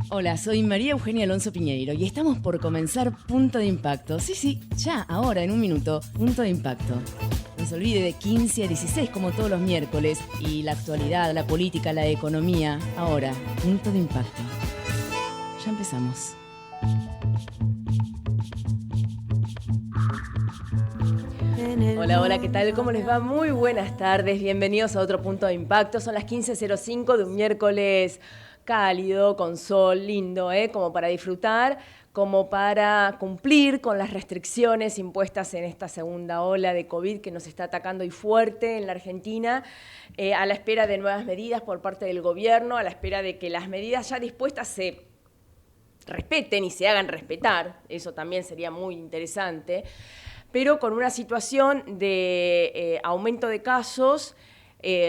Hola, soy María Eugenia Alonso Piñeiro y estamos por comenzar Punto de Impacto. Sí, ya, ahora, en un minuto, Punto de Impacto. No se olvide de 15 a 16 como todos los miércoles y la actualidad, la política, la economía. Ahora, Punto de Impacto. Ya empezamos. Hola, ¿qué tal? ¿Cómo les va? Muy buenas tardes, bienvenidos a otro Punto de Impacto. Son las 15:05 de un miércoles cálido, con sol, lindo, como para disfrutar, como para cumplir con las restricciones impuestas en esta segunda ola de COVID que nos está atacando y fuerte en la Argentina, a la espera de nuevas medidas por parte del gobierno, a la espera de que las medidas ya dispuestas se respeten y se hagan respetar. Eso también sería muy interesante, pero con una situación de aumento de casos,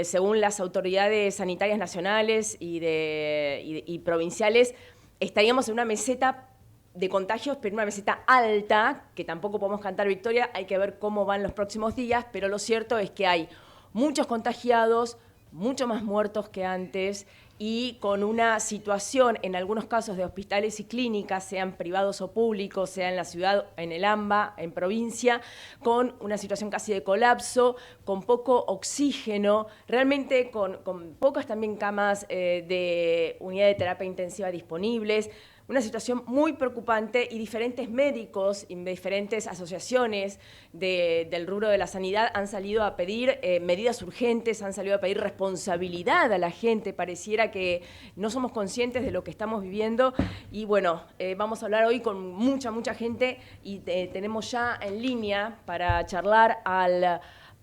según las autoridades sanitarias nacionales y provinciales, estaríamos en una meseta de contagios, pero una meseta alta, que tampoco podemos cantar victoria, hay que ver cómo van los próximos días, pero lo cierto es que hay muchos contagiados, mucho más muertos que antes, y con una situación, en algunos casos, de hospitales y clínicas, sean privados o públicos, sea en la ciudad, en el AMBA, en provincia, con una situación casi de colapso, con poco oxígeno, realmente con pocas también camas de unidad de terapia intensiva disponibles. Una situación muy preocupante, y diferentes médicos y diferentes asociaciones del rubro de la sanidad han salido a pedir medidas urgentes, han salido a pedir responsabilidad a la gente. Pareciera que no somos conscientes de lo que estamos viviendo. Y bueno, vamos a hablar hoy con mucha gente, y tenemos ya en línea para charlar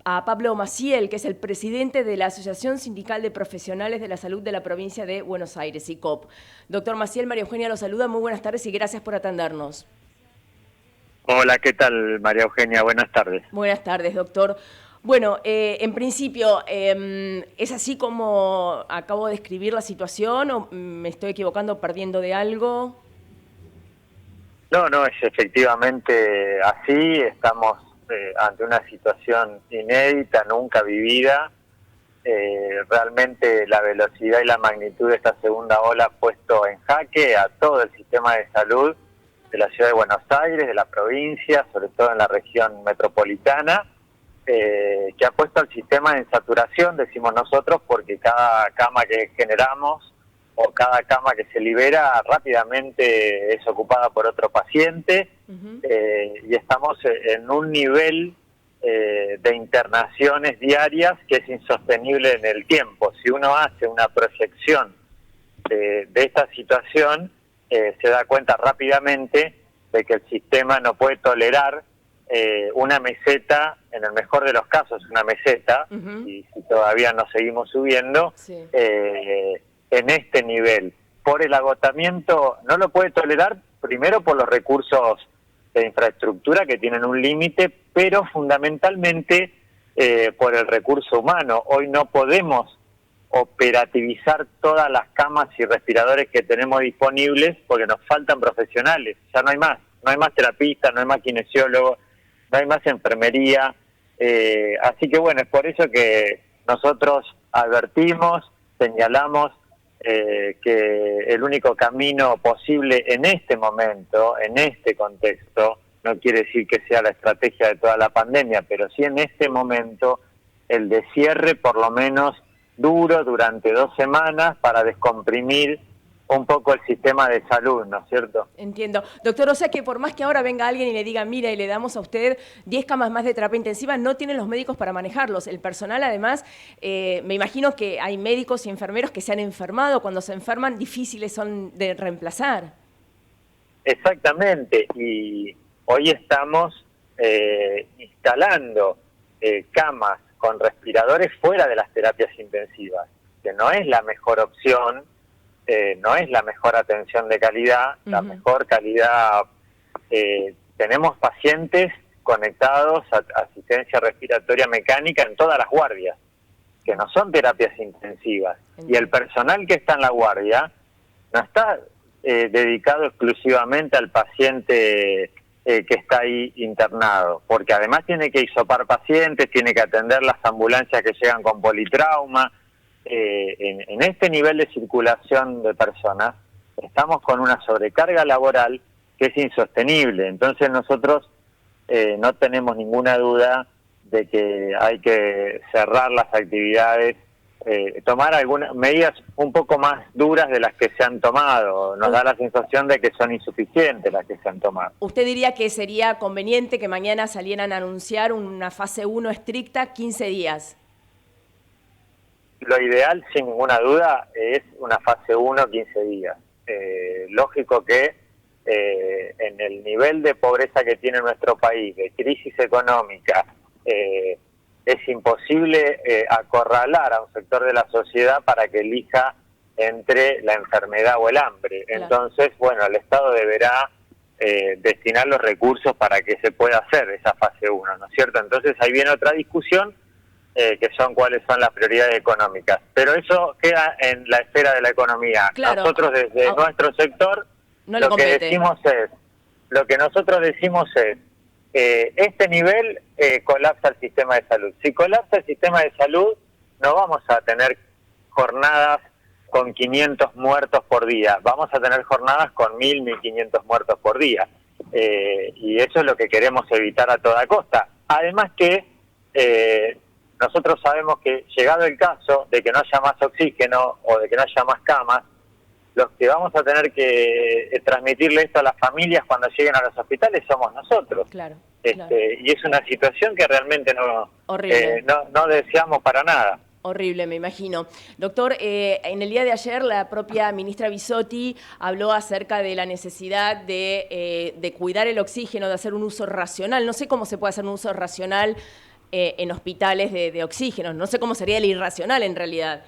a Pablo Maciel, que es el presidente de la Asociación Sindical de Profesionales de la Salud de la provincia de Buenos Aires, ICOP. Doctor Maciel, María Eugenia lo saluda, muy buenas tardes y gracias por atendernos. Hola, ¿qué tal, María Eugenia? Buenas tardes. Buenas tardes, doctor. Bueno, en principio, ¿es así como acabo de describir la situación o me estoy equivocando, perdiendo de algo? No, es efectivamente así. Estamos ante una situación inédita, nunca vivida. Realmente la velocidad y la magnitud de esta segunda ola ha puesto en jaque a todo el sistema de salud de la ciudad de Buenos Aires, de la provincia, sobre todo en la región metropolitana, que ha puesto al sistema en saturación, decimos nosotros, porque cada cama que generamos o cada cama que se libera rápidamente es ocupada por otro paciente. Y estamos en un nivel de internaciones diarias que es insostenible en el tiempo. Si uno hace una proyección de esta situación, se da cuenta rápidamente de que el sistema no puede tolerar una meseta, en el mejor de los casos una meseta, y si todavía no seguimos subiendo, sí. En este nivel. Por el agotamiento no lo puede tolerar, primero por los recursos de infraestructura que tienen un límite, pero fundamentalmente por el recurso humano. Hoy no podemos operativizar todas las camas y respiradores que tenemos disponibles porque nos faltan profesionales. Ya no hay más terapistas, no hay más kinesiólogos, no hay más enfermería. Así que bueno, es por eso que nosotros advertimos, señalamos que el único camino posible en este momento, en este contexto, no quiere decir que sea la estrategia de toda la pandemia, pero sí en este momento, el de cierre por lo menos duro durante 2 semanas para descomprimir un poco el sistema de salud, ¿no es cierto? Entiendo. Doctor, o sea que por más que ahora venga alguien y le diga, mira, y le damos a usted 10 camas más de terapia intensiva, no tienen los médicos para manejarlos. El personal, además, me imagino que hay médicos y enfermeros que se han enfermado. Cuando se enferman, difíciles son de reemplazar. Exactamente. Y hoy estamos instalando camas con respiradores fuera de las terapias intensivas, que no es la mejor opción. No es la mejor atención de calidad, la mejor calidad. Tenemos pacientes conectados a asistencia respiratoria mecánica en todas las guardias, que no son terapias intensivas. Y el personal que está en la guardia no está dedicado exclusivamente al paciente que está ahí internado, porque además tiene que hisopar pacientes, tiene que atender las ambulancias que llegan con politrauma, en este nivel de circulación de personas, estamos con una sobrecarga laboral que es insostenible. Entonces nosotros no tenemos ninguna duda de que hay que cerrar las actividades, tomar algunas medidas un poco más duras de las que se han tomado. Nos da la sensación de que son insuficientes las que se han tomado. ¿Usted diría que sería conveniente que mañana salieran a anunciar una fase 1 estricta 15 días? Lo ideal, sin ninguna duda, es una fase 1 15 días. Lógico que en el nivel de pobreza que tiene nuestro país, de crisis económica, es imposible acorralar a un sector de la sociedad para que elija entre la enfermedad o el hambre. Claro. Entonces, bueno, el Estado deberá destinar los recursos para que se pueda hacer esa fase 1, ¿no es cierto? Entonces ahí viene otra discusión, que son cuáles son las prioridades económicas. Pero eso queda en la esfera de la economía. Claro. Nosotros desde nuestro sector no lo que nosotros decimos es, este nivel colapsa el sistema de salud. Si colapsa el sistema de salud, no vamos a tener jornadas con 500 muertos por día, vamos a tener jornadas con 1.000, 1.500 muertos por día. Y eso es lo que queremos evitar a toda costa. Además que nosotros sabemos que, llegado el caso de que no haya más oxígeno o de que no haya más camas, los que vamos a tener que transmitirle esto a las familias cuando lleguen a los hospitales somos nosotros. Claro, claro. Y es una situación que realmente no deseamos para nada. Horrible, me imagino. Doctor, en el día de ayer la propia ministra Bisotti habló acerca de la necesidad de cuidar el oxígeno, de hacer un uso racional. No sé cómo se puede hacer un uso racional en hospitales de oxígeno. No sé cómo sería el irracional en realidad.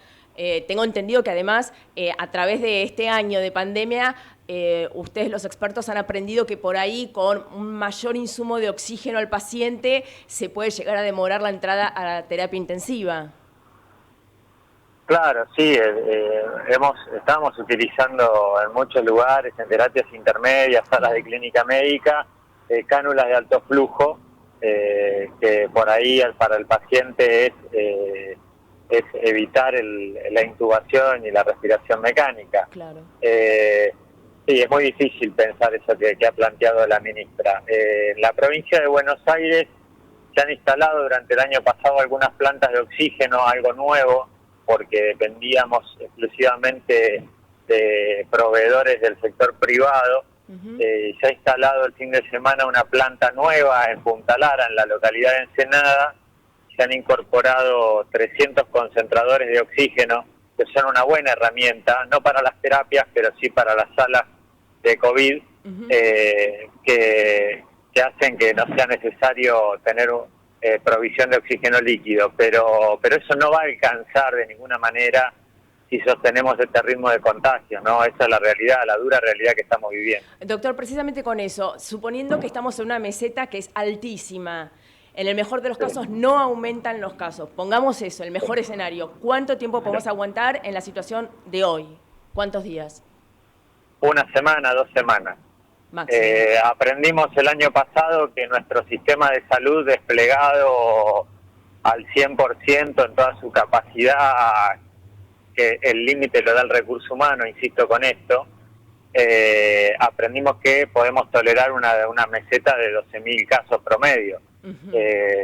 Tengo entendido que además, a través de este año de pandemia, ustedes los expertos han aprendido que por ahí con un mayor insumo de oxígeno al paciente se puede llegar a demorar la entrada a la terapia intensiva. Claro, sí, estamos utilizando en muchos lugares, en terapias intermedias, salas de clínica médica, cánulas de alto flujo, que por ahí para el paciente es evitar la intubación y la respiración mecánica. Claro. Sí, es muy difícil pensar eso que ha planteado la ministra. En la provincia de Buenos Aires se han instalado durante el año pasado algunas plantas de oxígeno, algo nuevo, porque dependíamos exclusivamente de proveedores del sector privado. Se ha instalado el fin de semana una planta nueva en Punta Lara, en la localidad de Ensenada. Se han incorporado 300 concentradores de oxígeno, que son una buena herramienta, no para las terapias, pero sí para las salas de COVID, que hacen que no sea necesario tener provisión de oxígeno líquido, pero eso no va a alcanzar de ninguna manera si sostenemos este ritmo de contagio, ¿no? Esa es la realidad, la dura realidad que estamos viviendo. Doctor, precisamente con eso, suponiendo que estamos en una meseta que es altísima, en el mejor de los casos no aumentan los casos, pongamos eso, el mejor escenario, ¿cuánto tiempo podemos aguantar en la situación de hoy? ¿Cuántos días? Una semana, 2 semanas. Aprendimos el año pasado que nuestro sistema de salud desplegado al 100% en toda su capacidad, que el límite lo da el recurso humano, insisto con esto, aprendimos que podemos tolerar una meseta de 12.000 casos promedio.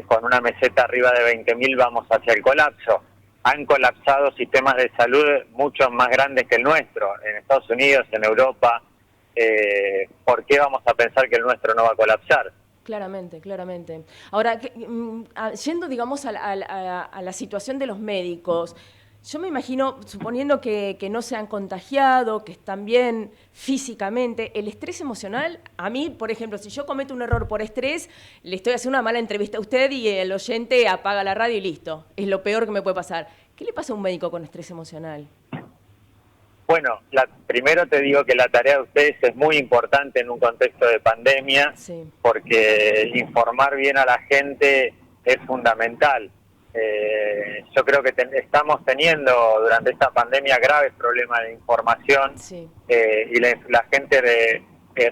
Con una meseta arriba de 20.000 vamos hacia el colapso. Han colapsado sistemas de salud mucho más grandes que el nuestro, en Estados Unidos, en Europa. ¿Por qué vamos a pensar que el nuestro no va a colapsar? Claramente, claramente. Ahora, yendo, digamos, a la situación de los médicos, yo me imagino, suponiendo que no se han contagiado, que están bien físicamente, el estrés emocional, a mí, por ejemplo, si yo cometo un error por estrés, le estoy haciendo una mala entrevista a usted y el oyente apaga la radio y listo. Es lo peor que me puede pasar. ¿Qué le pasa a un médico con estrés emocional? Bueno, primero te digo que la tarea de ustedes es muy importante en un contexto de pandemia, porque informar bien a la gente es fundamental. Yo creo que estamos teniendo durante esta pandemia graves problemas de información, y la gente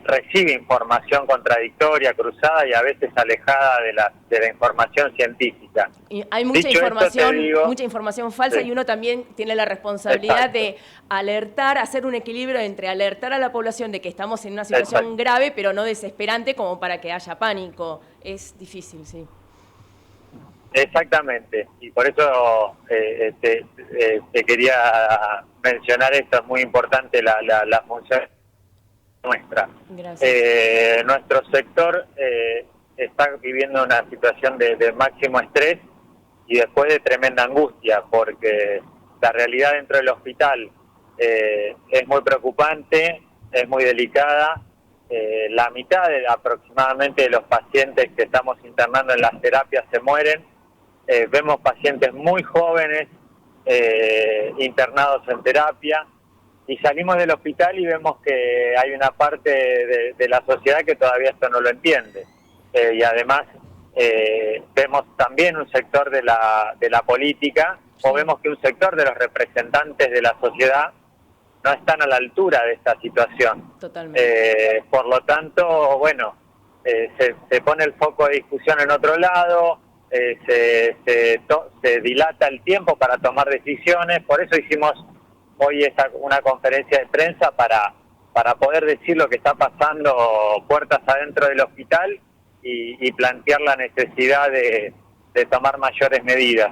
recibe información contradictoria, cruzada y a veces alejada de la información científica. Y hay mucha información falsa, sí, y uno también tiene la responsabilidad exacto, de alertar, hacer un equilibrio entre alertar a la población de que estamos en una situación exacto. grave, pero no desesperante como para que haya pánico. Es difícil, sí. Exactamente, y por eso te quería mencionar esto, es muy importante la función nuestra. Gracias. Nuestro sector está viviendo una situación de máximo estrés y después de tremenda angustia, porque la realidad dentro del hospital es muy preocupante, es muy delicada. La mitad aproximadamente de los pacientes que estamos internando en las terapias se mueren. Vemos pacientes muy jóvenes internados en terapia, y salimos del hospital y vemos que hay una parte de la sociedad que todavía esto no lo entiende. Y además vemos también un sector de la política, Sí. o vemos que un sector de los representantes de la sociedad no están a la altura de esta situación. Totalmente. Por lo tanto, bueno, se pone el foco de discusión en otro lado, se dilata el tiempo para tomar decisiones. Por eso hicimos hoy una conferencia de prensa para poder decir lo que está pasando puertas adentro del hospital y plantear la necesidad de tomar mayores medidas.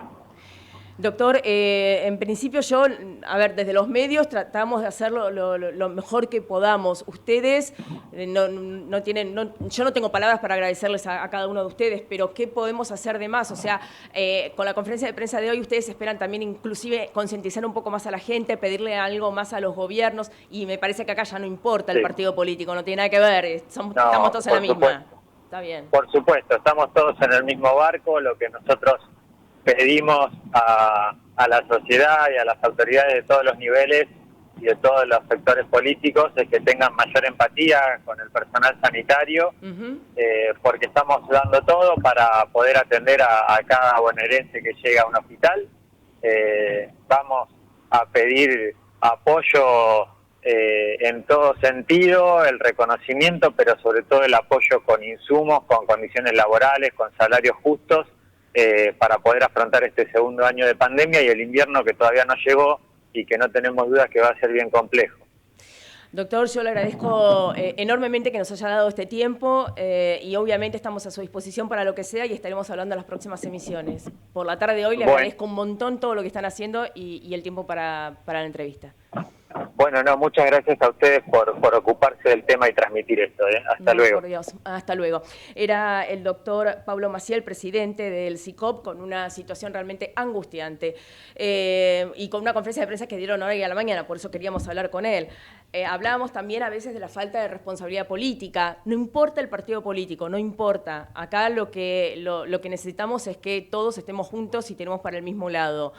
Doctor, en principio yo, a ver, desde los medios tratamos de hacerlo lo mejor que podamos. Ustedes no tienen, yo no tengo palabras para agradecerles a cada uno de ustedes, pero ¿qué podemos hacer de más? O sea, con la conferencia de prensa de hoy ustedes esperan también inclusive concientizar un poco más a la gente, pedirle algo más a los gobiernos, y me parece que acá ya no importa el partido político, no tiene nada que ver, estamos todos en la misma. Está bien. Por supuesto, estamos todos en el mismo barco. Lo que nosotros pedimos a la sociedad y a las autoridades de todos los niveles y de todos los sectores políticos es que tengan mayor empatía con el personal sanitario, porque estamos dando todo para poder atender a cada bonaerense que llega a un hospital. Vamos a pedir apoyo en todo sentido, el reconocimiento, pero sobre todo el apoyo con insumos, con condiciones laborales, con salarios justos, para poder afrontar este segundo año de pandemia y el invierno que todavía no llegó y que no tenemos dudas que va a ser bien complejo. Doctor, yo le agradezco enormemente que nos haya dado este tiempo y obviamente estamos a su disposición para lo que sea y estaremos hablando en las próximas emisiones. Por la tarde de hoy le agradezco un montón todo lo que están haciendo y el tiempo para la entrevista. Bueno, no, muchas gracias a ustedes por ocuparse del tema y transmitir esto. Hasta luego. Por Dios, hasta luego. Era el doctor Pablo Maciel, presidente del SICOP, con una situación realmente angustiante y con una conferencia de prensa que dieron hoy a la mañana, por eso queríamos hablar con él. Hablábamos también a veces de la falta de responsabilidad política. No importa el partido político, no importa. Acá lo que necesitamos es que todos estemos juntos y tenemos para el mismo lado.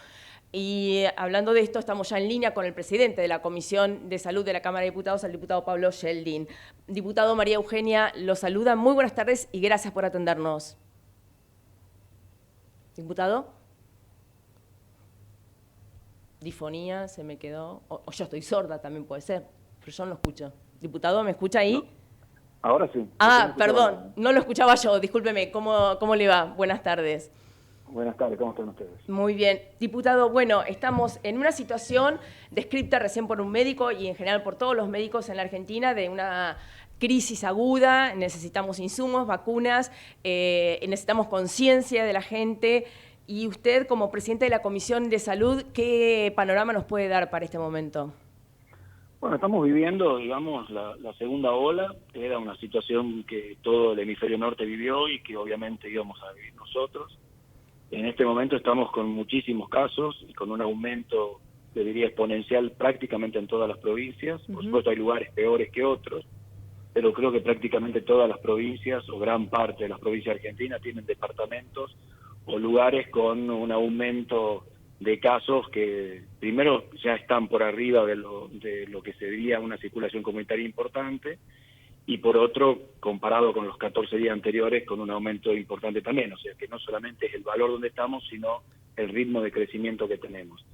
Y hablando de esto, estamos ya en línea con el presidente de la Comisión de Salud de la Cámara de Diputados, el diputado Pablo Sheldin. Diputado, María Eugenia lo saluda. Muy buenas tardes y gracias por atendernos. Diputado. Difonía, se me quedó. O yo estoy sorda, también puede ser, pero yo no lo escucho. Diputado, ¿me escucha ahí? No, ahora sí. Perdón, no lo escuchaba yo, discúlpeme. ¿Cómo le va? Buenas tardes. Buenas tardes, ¿cómo están ustedes? Muy bien. Diputado, bueno, estamos en una situación descrita recién por un médico y en general por todos los médicos en la Argentina de una crisis aguda, necesitamos insumos, vacunas, necesitamos conciencia de la gente. Y usted, como presidente de la Comisión de Salud, ¿qué panorama nos puede dar para este momento? Bueno, estamos viviendo, digamos, la segunda ola. Era una situación que todo el hemisferio norte vivió y que obviamente íbamos a vivir nosotros. En este momento estamos con muchísimos casos y con un aumento, le diría, exponencial prácticamente en todas las provincias. Por supuesto hay lugares peores que otros, pero creo que prácticamente todas las provincias o gran parte de las provincias argentinas tienen departamentos o lugares con un aumento de casos que primero ya están por arriba de lo que sería una circulación comunitaria importante, y por otro, comparado con los 14 días anteriores, con un aumento importante también. O sea, que no solamente es el valor donde estamos, sino el ritmo de crecimiento que tenemos.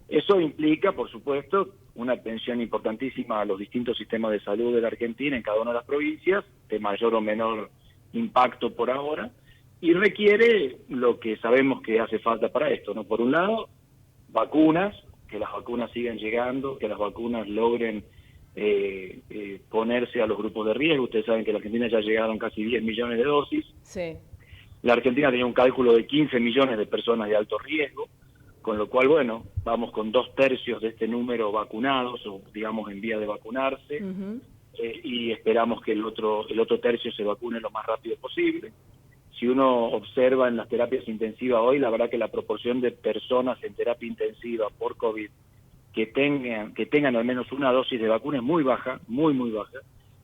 Eso implica, por supuesto, una atención importantísima a los distintos sistemas de salud de la Argentina en cada una de las provincias, de mayor o menor impacto por ahora, y requiere lo que sabemos que hace falta para esto, ¿no? Por un lado, vacunas, que las vacunas sigan llegando, que las vacunas logren ponerse a los grupos de riesgo. Ustedes saben que en la Argentina ya llegaron casi 10 millones de dosis. Sí. La Argentina tenía un cálculo de 15 millones de personas de alto riesgo, con lo cual, bueno, vamos con 2/3 de este número vacunados, o digamos en vía de vacunarse, y esperamos que el otro tercio se vacune lo más rápido posible. Si uno observa en las terapias intensivas hoy, la verdad que la proporción de personas en terapia intensiva por COVID que tengan al menos una dosis de vacuna es muy baja, muy baja,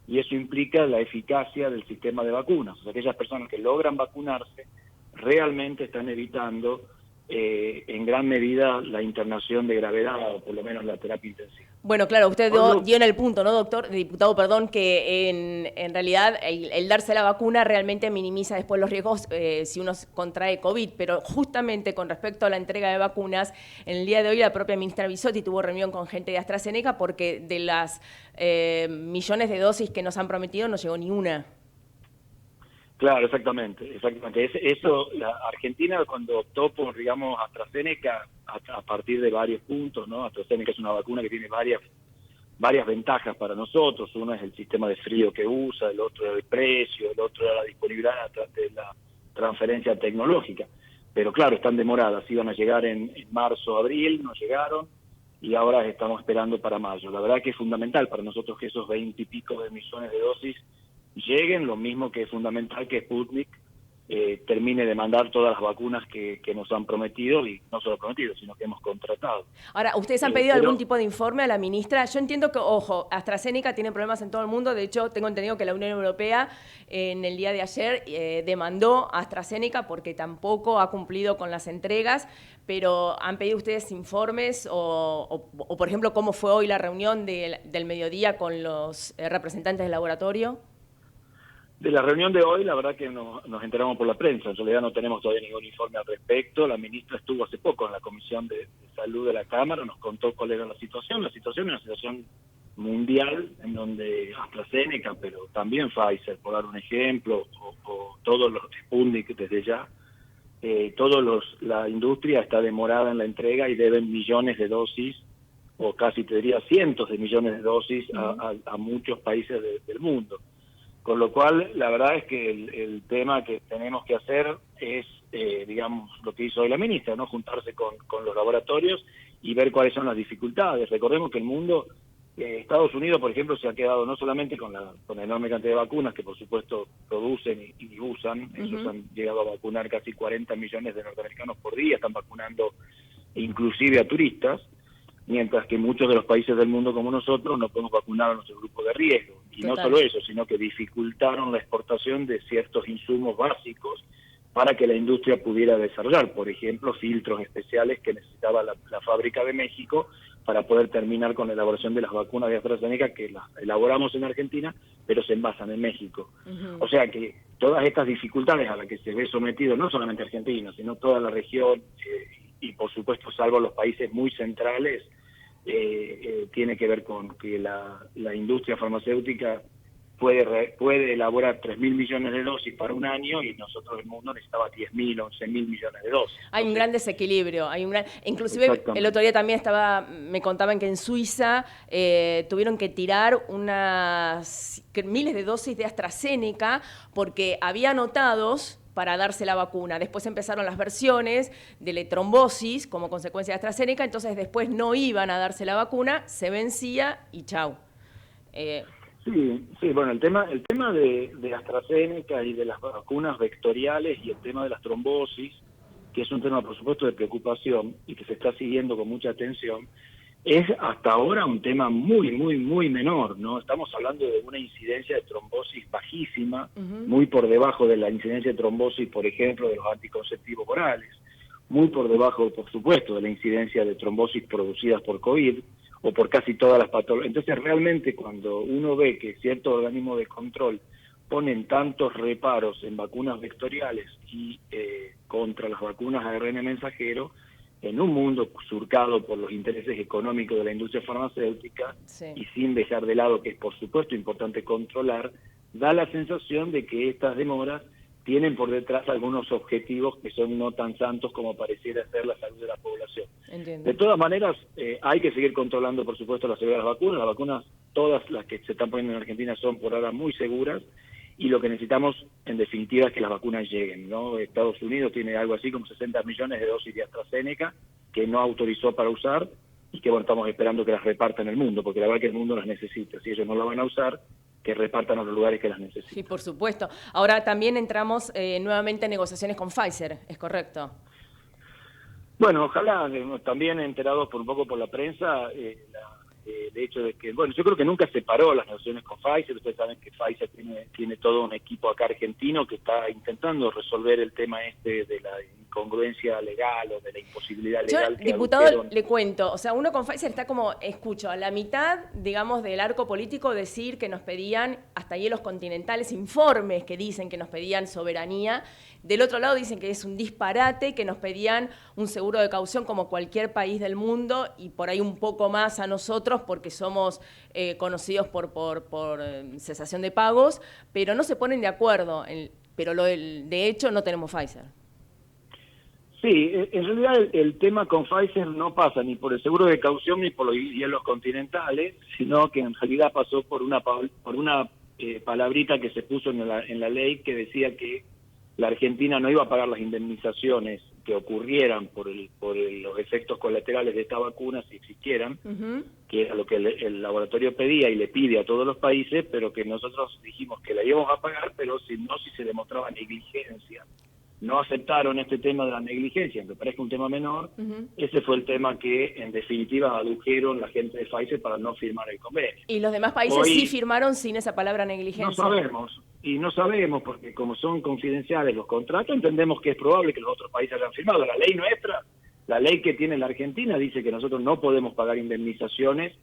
y eso implica la eficacia del sistema de vacunas. O sea, aquellas personas que logran vacunarse realmente están evitando en gran medida la internación de gravedad, o por lo menos la terapia intensiva. Bueno, claro, usted dio en el punto, ¿no, diputado, perdón, que en realidad el darse la vacuna realmente minimiza después los riesgos si uno contrae COVID, pero justamente con respecto a la entrega de vacunas, en el día de hoy la propia ministra Bisotti tuvo reunión con gente de AstraZeneca porque de las millones de dosis que nos han prometido no llegó ni una. Claro, exactamente. Eso, la Argentina cuando optó por, digamos, AstraZeneca, a partir de varios puntos, ¿no? AstraZeneca es una vacuna que tiene varias ventajas para nosotros. Una es el sistema de frío que usa, el otro es el precio, el otro es la disponibilidad de la transferencia tecnológica. Pero claro, están demoradas. Iban a llegar en marzo, abril, no llegaron, y ahora estamos esperando para mayo. La verdad que es fundamental para nosotros que esos 20 y pico de millones de dosis lleguen, lo mismo que es fundamental que Sputnik termine de mandar todas las vacunas que nos han prometido, y no solo prometido, sino que hemos contratado. Ahora, ¿ustedes han pedido algún tipo de informe a la ministra? Yo entiendo que, ojo, AstraZeneca tiene problemas en todo el mundo. De hecho, tengo entendido que la Unión Europea en el día de ayer demandó a AstraZeneca porque tampoco ha cumplido con las entregas, pero ¿han pedido ustedes informes o por ejemplo, cómo fue hoy la reunión del mediodía con los representantes del laboratorio? De la reunión de hoy, la verdad que nos enteramos por la prensa. En realidad no tenemos todavía ningún informe al respecto. La ministra estuvo hace poco en la Comisión de Salud de la Cámara, nos contó cuál era la situación. La situación es una situación mundial en donde AstraZeneca, pero también Pfizer, por dar un ejemplo, o todos los Sputnik desde ya, la industria está demorada en la entrega y deben millones de dosis, o casi te diría cientos de millones de dosis a muchos países del mundo. Con lo cual, la verdad es que el tema que tenemos que hacer es, digamos, lo que hizo hoy la ministra, ¿no? Juntarse con los laboratorios y ver cuáles son las dificultades. Recordemos que el mundo, Estados Unidos, por ejemplo, se ha quedado no solamente con la enorme cantidad de vacunas que, por supuesto, producen y usan. Ellos han llegado a vacunar casi 40 millones de norteamericanos por día, están vacunando inclusive a turistas, mientras que muchos de los países del mundo como nosotros no podemos vacunar a nuestro grupo de riesgo. Y no solo eso, sino que dificultaron la exportación de ciertos insumos básicos para que la industria pudiera desarrollar, por ejemplo, filtros especiales que necesitaba la fábrica de México para poder terminar con la elaboración de las vacunas de AstraZeneca, que las elaboramos en Argentina, pero se envasan en México. O sea que todas estas dificultades a las que se ve sometido no solamente Argentina, sino toda la región, y por supuesto salvo los países muy centrales, tiene que ver con que la industria farmacéutica puede elaborar 3.000 millones de dosis para un año y nosotros el mundo necesitaba 10.000, 11.000 millones de dosis. Hay un gran desequilibrio. Inclusive el otro día también me contaban que en Suiza tuvieron que tirar miles de dosis de AstraZeneca porque había anotados para darse la vacuna. Después empezaron las versiones de trombosis como consecuencia de AstraZeneca, entonces después no iban a darse la vacuna, se vencía y chau. Sí, bueno, el tema de AstraZeneca y de las vacunas vectoriales y el tema de las trombosis, que es un tema, por supuesto, de preocupación y que se está siguiendo con mucha atención, es hasta ahora un tema muy menor, ¿no? Estamos hablando de una incidencia de trombosis bajísima, muy por debajo de la incidencia de trombosis, por ejemplo, de los anticonceptivos orales, muy por debajo, por supuesto, de la incidencia de trombosis producidas por COVID o por casi todas las patologías. Entonces, realmente, cuando uno ve que ciertos organismos de control ponen tantos reparos en vacunas vectoriales y contra las vacunas ARN mensajero, en un mundo surcado por los intereses económicos de la industria farmacéutica y sin dejar de lado que es por supuesto importante controlar, da la sensación de que estas demoras tienen por detrás algunos objetivos que son no tan santos como pareciera ser la salud de la población. Entiendo. De todas maneras, hay que seguir controlando, por supuesto, la seguridad de las vacunas. Las vacunas, todas las que se están poniendo en Argentina, son por ahora muy seguras, y lo que necesitamos, en definitiva, es que las vacunas lleguen, ¿no? Estados Unidos tiene algo así como 60 millones de dosis de AstraZeneca que no autorizó para usar, y que, bueno, estamos esperando que las reparta en el mundo, porque la verdad que el mundo las necesita. Si ellos no las van a usar, que repartan a los lugares que las necesitan. Sí, por supuesto. Ahora también entramos nuevamente en negociaciones con Pfizer, ¿es correcto? Bueno, ojalá, también enterados un poco por la prensa, de hecho de que, bueno, yo creo que nunca se paró las negociaciones con Pfizer. Ustedes saben que Pfizer tiene todo un equipo acá argentino que está intentando resolver el tema de la incongruencia legal o de la imposibilidad legal. Yo, diputado, le cuento, o sea, uno con Pfizer está como, escucho, a la mitad, digamos, del arco político decir que nos pedían hasta hielos continentales, informes que dicen que nos pedían soberanía. Del otro lado dicen que es un disparate, que nos pedían un seguro de caución como cualquier país del mundo y por ahí un poco más a nosotros porque somos conocidos por cesación de pagos, pero no se ponen de acuerdo. De hecho, no tenemos Pfizer. Sí, en realidad el tema con Pfizer no pasa ni por el seguro de caución ni por los hielos continentales, sino que en realidad pasó por una palabrita que se puso en la ley que decía que la Argentina no iba a pagar las indemnizaciones que ocurrieran por los efectos colaterales de esta vacuna si existieran, que era lo que el laboratorio pedía y le pide a todos los países, pero que nosotros dijimos que la íbamos a pagar, pero si se demostraba negligencia. No aceptaron este tema de la negligencia, aunque parezca un tema menor. Ese fue el tema que, en definitiva, adujeron la gente de Pfizer para no firmar el convenio. ¿Y los demás países sí firmaron sin esa palabra negligencia? No sabemos, porque como son confidenciales los contratos, entendemos que es probable que los otros países hayan firmado. La ley nuestra, la ley que tiene la Argentina, dice que nosotros no podemos pagar indemnizaciones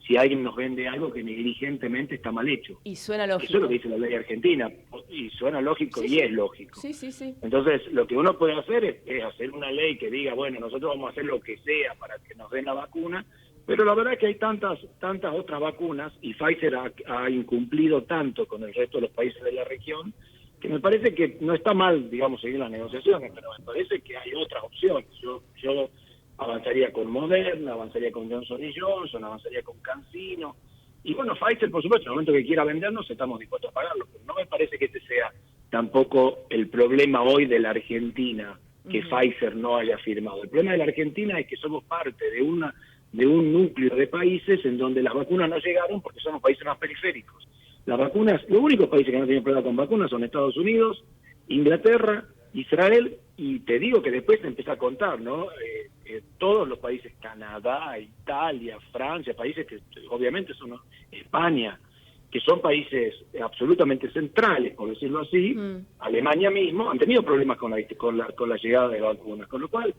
si alguien nos vende algo que negligentemente está mal hecho. Y suena lógico. Eso es lo que dice la ley argentina, y suena lógico, sí, es lógico. Sí. Entonces, lo que uno puede hacer es hacer una ley que diga, bueno, nosotros vamos a hacer lo que sea para que nos den la vacuna, pero la verdad es que hay tantas otras vacunas, y Pfizer ha incumplido tanto con el resto de los países de la región, que me parece que no está mal, digamos, seguir las negociaciones, pero me parece que hay otras opciones. Yo avanzaría con Moderna, avanzaría con Johnson & Johnson, avanzaría con CanSino. Y bueno, Pfizer, por supuesto, en el momento que quiera vendernos, estamos dispuestos a pagarlo. Pero no me parece que este sea tampoco el problema hoy de la Argentina, que Pfizer no haya firmado. El problema de la Argentina es que somos parte de un núcleo de países en donde las vacunas no llegaron porque somos países más periféricos. Las vacunas, los únicos países que no tienen problema con vacunas son Estados Unidos, Inglaterra, Israel, y te digo que después te empieza a contar, ¿no? Todos los países, Canadá, Italia, Francia, países que obviamente son, ¿no? España, que son países absolutamente centrales, por decirlo así, Alemania mismo, han tenido problemas con la llegada de vacunas, con lo cual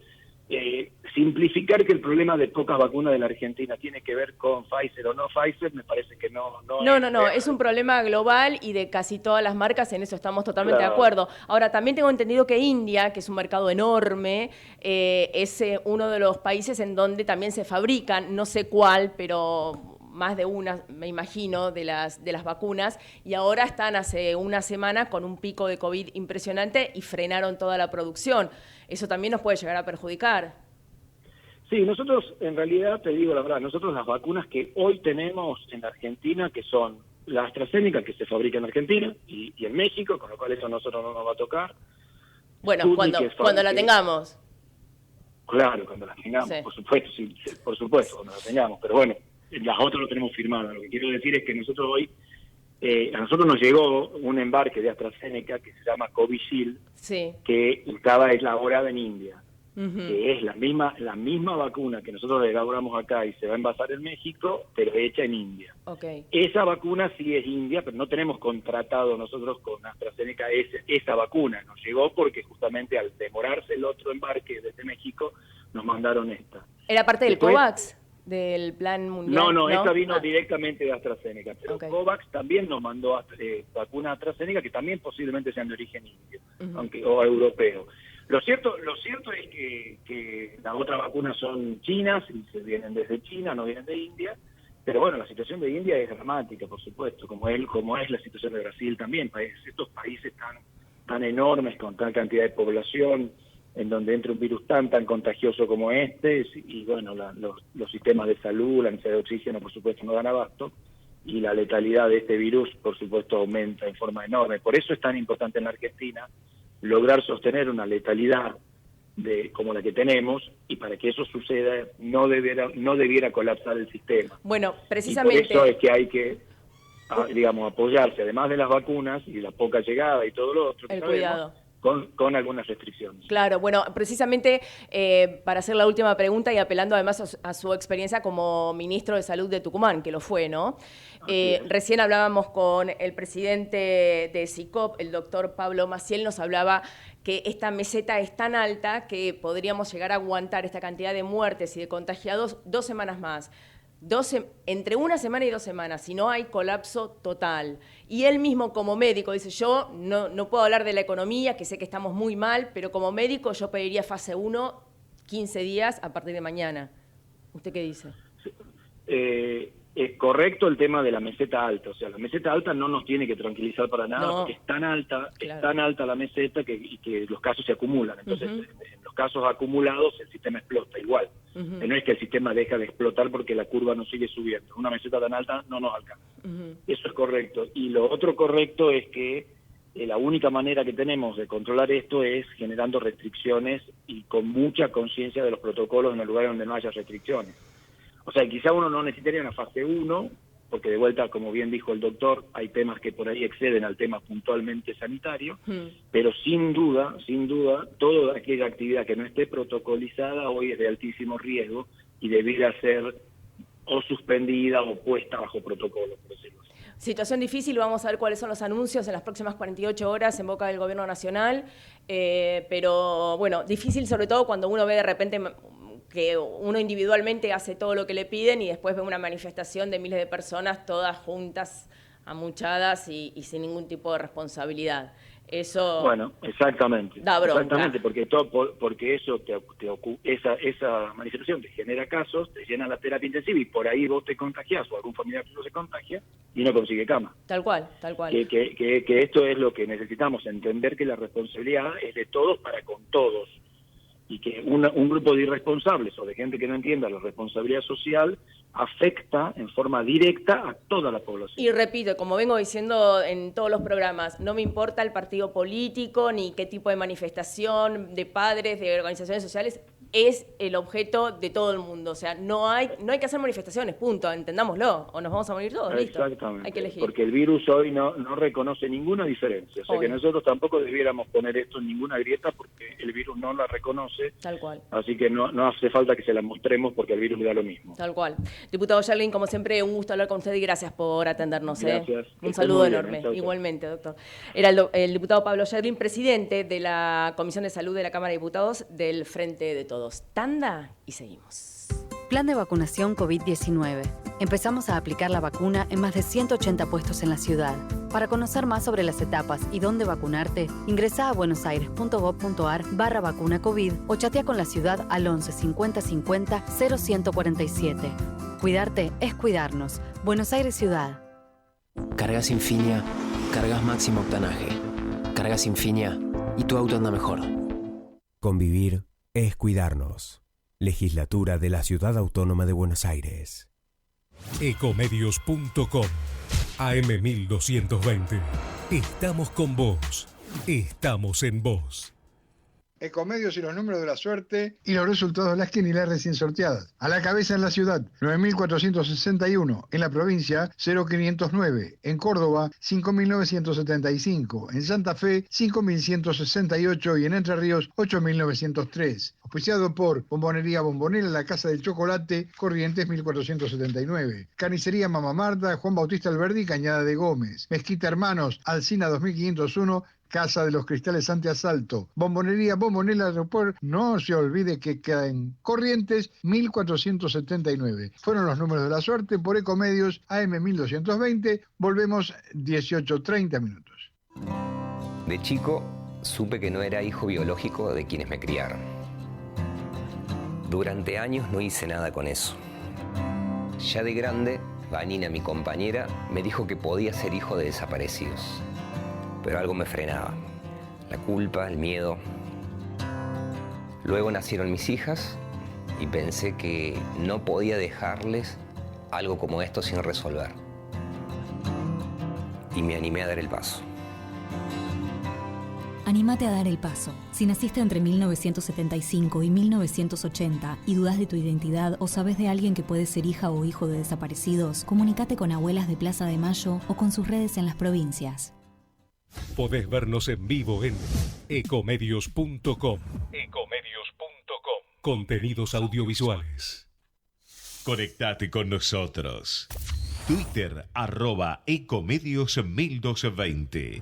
simplificar que el problema de pocas vacunas de la Argentina tiene que ver con Pfizer o no Pfizer, me parece que no. No, es un problema global y de casi todas las marcas, en eso estamos totalmente de acuerdo. Ahora, también tengo entendido que India, que es un mercado enorme, es uno de los países en donde también se fabrican, no sé cuál, pero más de una, me imagino, de las vacunas, y ahora están hace una semana con un pico de COVID impresionante y frenaron toda la producción. Eso también nos puede llegar a perjudicar. Sí, nosotros, en realidad, te digo la verdad, nosotros las vacunas que hoy tenemos en Argentina, que son la AstraZeneca, que se fabrica en Argentina y en México, con lo cual eso a nosotros no nos va a tocar. Bueno, Sputnik, cuando la tengamos. Claro, cuando la tengamos, sí. Por supuesto, cuando la tengamos, pero bueno, las otras lo tenemos firmadas. Lo que quiero decir es que nosotros hoy, a nosotros nos llegó un embarque de AstraZeneca que se llama Covishield, que estaba elaborada en India, que es la misma vacuna que nosotros elaboramos acá y se va a envasar en México, pero hecha en India. Esa vacuna sí es india, pero no tenemos contratado nosotros con AstraZeneca esa vacuna. Nos llegó porque justamente al demorarse el otro embarque desde México, nos mandaron esta. ¿Era parte del COVAX? ¿Del plan mundial? No, esta vino directamente de AstraZeneca, pero COVAX también nos mandó vacuna AstraZeneca que también posiblemente sean de origen indio, o europeo. Lo cierto es que las otras vacunas son chinas y se vienen desde China, no vienen de India. Pero bueno, la situación de India es dramática, por supuesto, como es la situación de Brasil también. Estos países tan enormes, con tal cantidad de población, en donde entra un virus tan contagioso como este, y bueno, los sistemas de salud, la necesidad de oxígeno, por supuesto, no dan abasto, y la letalidad de este virus, por supuesto, aumenta en forma enorme. Por eso es tan importante en la Argentina lograr sostener una letalidad como la que tenemos, y para que eso suceda no debiera colapsar el sistema. Bueno, precisamente... Y por eso es que hay que, digamos, apoyarse, además de las vacunas y la poca llegada y todo lo otro, el cuidado. Con algunas restricciones. Claro, bueno, precisamente para hacer la última pregunta y apelando además a su experiencia como ministro de Salud de Tucumán, que lo fue, ¿no? Recién hablábamos con el presidente de SICOP, el doctor Pablo Maciel, nos hablaba que esta meseta es tan alta que podríamos llegar a aguantar esta cantidad de muertes y de contagiados 2 semanas más. Entre 1 semana y 2 semanas, si no hay colapso total. Y él mismo como médico dice, yo no puedo hablar de la economía, que sé que estamos muy mal, pero como médico yo pediría fase 1, 15 días a partir de mañana. ¿Usted qué dice? Es correcto el tema de la meseta alta, o sea, la meseta alta no nos tiene que tranquilizar para nada, porque es tan alta, claro, es tan alta la meseta que los casos se acumulan. Entonces, en los casos acumulados el sistema explota igual. No es que el sistema deja de explotar porque la curva no sigue subiendo. Una meseta tan alta no nos alcanza. Eso es correcto. Y lo otro correcto es que la única manera que tenemos de controlar esto es generando restricciones y con mucha conciencia de los protocolos en los lugares donde no haya restricciones. O sea, quizá uno no necesitaría una fase 1, porque de vuelta, como bien dijo el doctor, hay temas que por ahí exceden al tema puntualmente sanitario, pero sin duda, toda aquella actividad que no esté protocolizada hoy es de altísimo riesgo y debiera ser o suspendida o puesta bajo protocolo, por decirlo así. Situación difícil, vamos a ver cuáles son los anuncios en las próximas 48 horas en boca del Gobierno Nacional, pero bueno, difícil sobre todo cuando uno ve de repente que uno individualmente hace todo lo que le piden y después ve una manifestación de miles de personas todas juntas, amuchadas y sin ningún tipo de responsabilidad. Eso, bueno, exactamente. Da bronca. Exactamente, porque eso esa manifestación te genera casos, te llena la terapia intensiva y por ahí vos te contagiás o algún familiar tuyo se contagia y no consigue cama. Tal cual, tal cual. Que esto es lo que necesitamos, entender que la responsabilidad es de todos para con todos. Y que un grupo de irresponsables o de gente que no entienda la responsabilidad social afecta en forma directa a toda la población. Y repito, como vengo diciendo en todos los programas, no me importa el partido político ni qué tipo de manifestación de padres, de organizaciones sociales, es el objeto de todo el mundo. O sea, no hay que hacer manifestaciones, punto, entendámoslo, o nos vamos a morir todos, listo. Exactamente, hay que elegir. Porque el virus hoy no reconoce ninguna diferencia, o sea que nosotros tampoco debiéramos poner esto en ninguna grieta porque el virus no la reconoce. Tal cual. Así que no hace falta que se la mostremos porque al virus le da lo mismo. Tal cual. Diputado Yerlin, como siempre, un gusto hablar con usted y gracias por atendernos. Gracias. Un saludo enorme. Igualmente, doctor. Era el diputado Pablo Yerlin, presidente de la Comisión de Salud de la Cámara de Diputados del Frente de Todos. Tanda y seguimos. Plan de vacunación COVID-19. Empezamos a aplicar la vacuna en más de 180 puestos en la ciudad. Para conocer más sobre las etapas y dónde vacunarte, ingresá a buenosaires.gov.ar/vacuna-COVID o chatea con la ciudad al 11 50 50 0147. Cuidarte es cuidarnos. Buenos Aires Ciudad. Cargas Infinia, cargas máximo octanaje. Cargas Infinia y tu auto anda mejor. Convivir es cuidarnos. Legislatura de la Ciudad Autónoma de Buenos Aires. Ecomedios.com AM1220. Estamos con vos. Estamos en vos. Ecomedios y los números de la suerte y los resultados de las quinilas recién sorteadas. A la cabeza en la ciudad, 9.461. En la provincia, 0.509. En Córdoba, 5.975. En Santa Fe, 5.168. Y en Entre Ríos, 8.903. Auspiciado por Bombonería Bombonera, La Casa del Chocolate, Corrientes 1479. Carnicería Mamá Marta, Juan Bautista Alberdi, Cañada de Gómez. Mezquita Hermanos, Alsina 2501, Casa de los Cristales Antiasalto. Bombonería Bombonera Aeroport, no se olvide que queda en Corrientes 1479. Fueron los números de la suerte por Ecomedios AM 1220. Volvemos 18:30 minutos. De chico supe que no era hijo biológico de quienes me criaron. Durante años no hice nada con eso. Ya de grande, Vanina, mi compañera, me dijo que podía ser hijo de desaparecidos. Pero algo me frenaba. La culpa, el miedo. Luego nacieron mis hijas y pensé que no podía dejarles algo como esto sin resolver. Y me animé a dar el paso. Anímate a dar el paso. Si naciste entre 1975 y 1980 y dudas de tu identidad o sabes de alguien que puede ser hija o hijo de desaparecidos, comunícate con Abuelas de Plaza de Mayo o con sus redes en las provincias. Podés vernos en vivo en ecomedios.com. Contenidos audiovisuales. Conectate con nosotros. Twitter @ecomedios1220.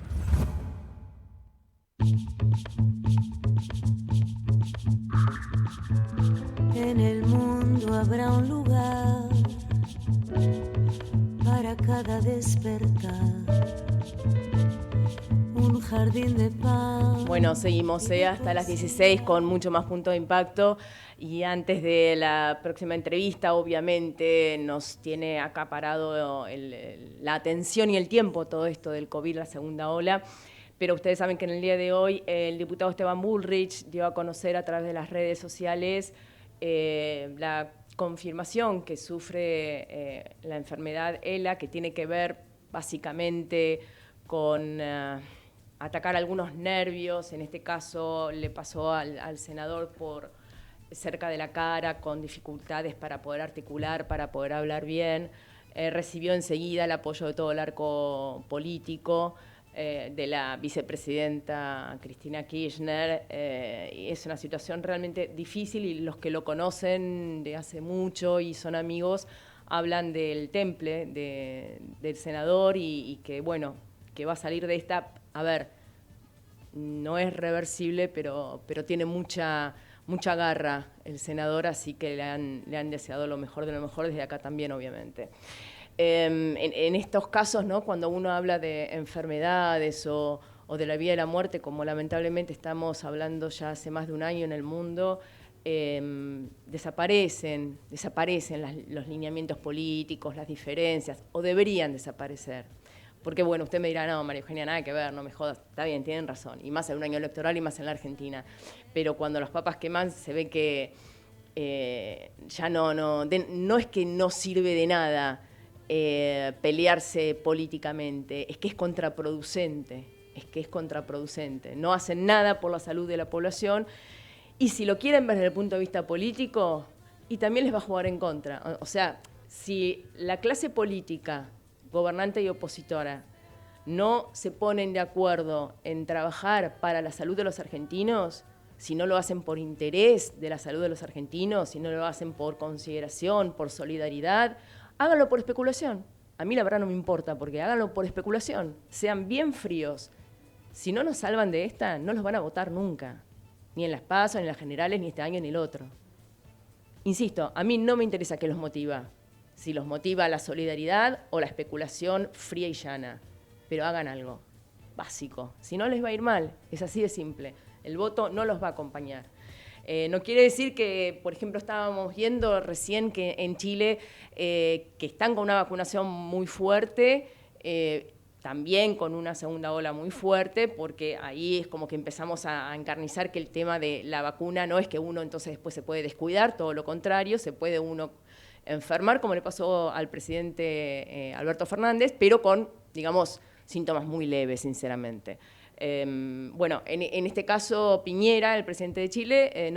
En el mundo habrá un lugar para cada despertar, un jardín de paz. Bueno, seguimos hasta las 16 con mucho más punto de impacto. Y antes de la próxima entrevista, obviamente, nos tiene acaparado la atención y el tiempo todo esto del COVID, la segunda ola. Pero ustedes saben que en el día de hoy el diputado Esteban Bullrich dio a conocer a través de las redes sociales la confirmación que sufre la enfermedad ELA, que tiene que ver básicamente con atacar algunos nervios. En este caso le pasó al senador por cerca de la cara, con dificultades para poder articular, para poder hablar bien. Recibió enseguida el apoyo de todo el arco político, de la vicepresidenta Cristina Kirchner. Es una situación realmente difícil y los que lo conocen de hace mucho y son amigos hablan del temple del senador y que, bueno, que va a salir de esta. A ver, no es reversible, pero tiene mucha garra el senador, así que le han deseado lo mejor de lo mejor desde acá también, obviamente. En estos casos, ¿no?, cuando uno habla de enfermedades o de la vida y la muerte, como lamentablemente estamos hablando ya hace más de un año en el mundo, desaparecen los lineamientos políticos, las diferencias, o deberían desaparecer. Porque, bueno, usted me dirá, no, María Eugenia, nada que ver, no me jodas. Está bien, tienen razón, y más en un año electoral y más en la Argentina. Pero cuando los papas queman, se ve que ya no es que no sirve de nada pelearse políticamente, es que es contraproducente, no hacen nada por la salud de la población, y si lo quieren ver desde el punto de vista político, y también les va a jugar en contra. O sea, si la clase política, gobernante y opositora, no se ponen de acuerdo en trabajar para la salud de los argentinos, si no lo hacen por interés de la salud de los argentinos, si no lo hacen por consideración, por solidaridad, háganlo por especulación. A mí la verdad no me importa, porque háganlo por especulación. Sean bien fríos. Si no nos salvan de esta, no los van a votar nunca. Ni en las PASO, ni en las generales, ni este año, ni el otro. Insisto, a mí no me interesa qué los motiva. Si los motiva la solidaridad o la especulación fría y llana. Pero hagan algo básico. Si no, les va a ir mal. Es así de simple. El voto no los va a acompañar. No quiere decir que, por ejemplo, estábamos viendo recién que en Chile, que están con una vacunación muy fuerte, también con una segunda ola muy fuerte, porque ahí es como que empezamos a encarnizar que el tema de la vacuna no es que uno entonces después se puede descuidar, todo lo contrario, se puede uno enfermar, como le pasó al presidente Alberto Fernández, pero con, digamos, síntomas muy leves, sinceramente. Bueno, en este caso Piñera, el presidente de Chile,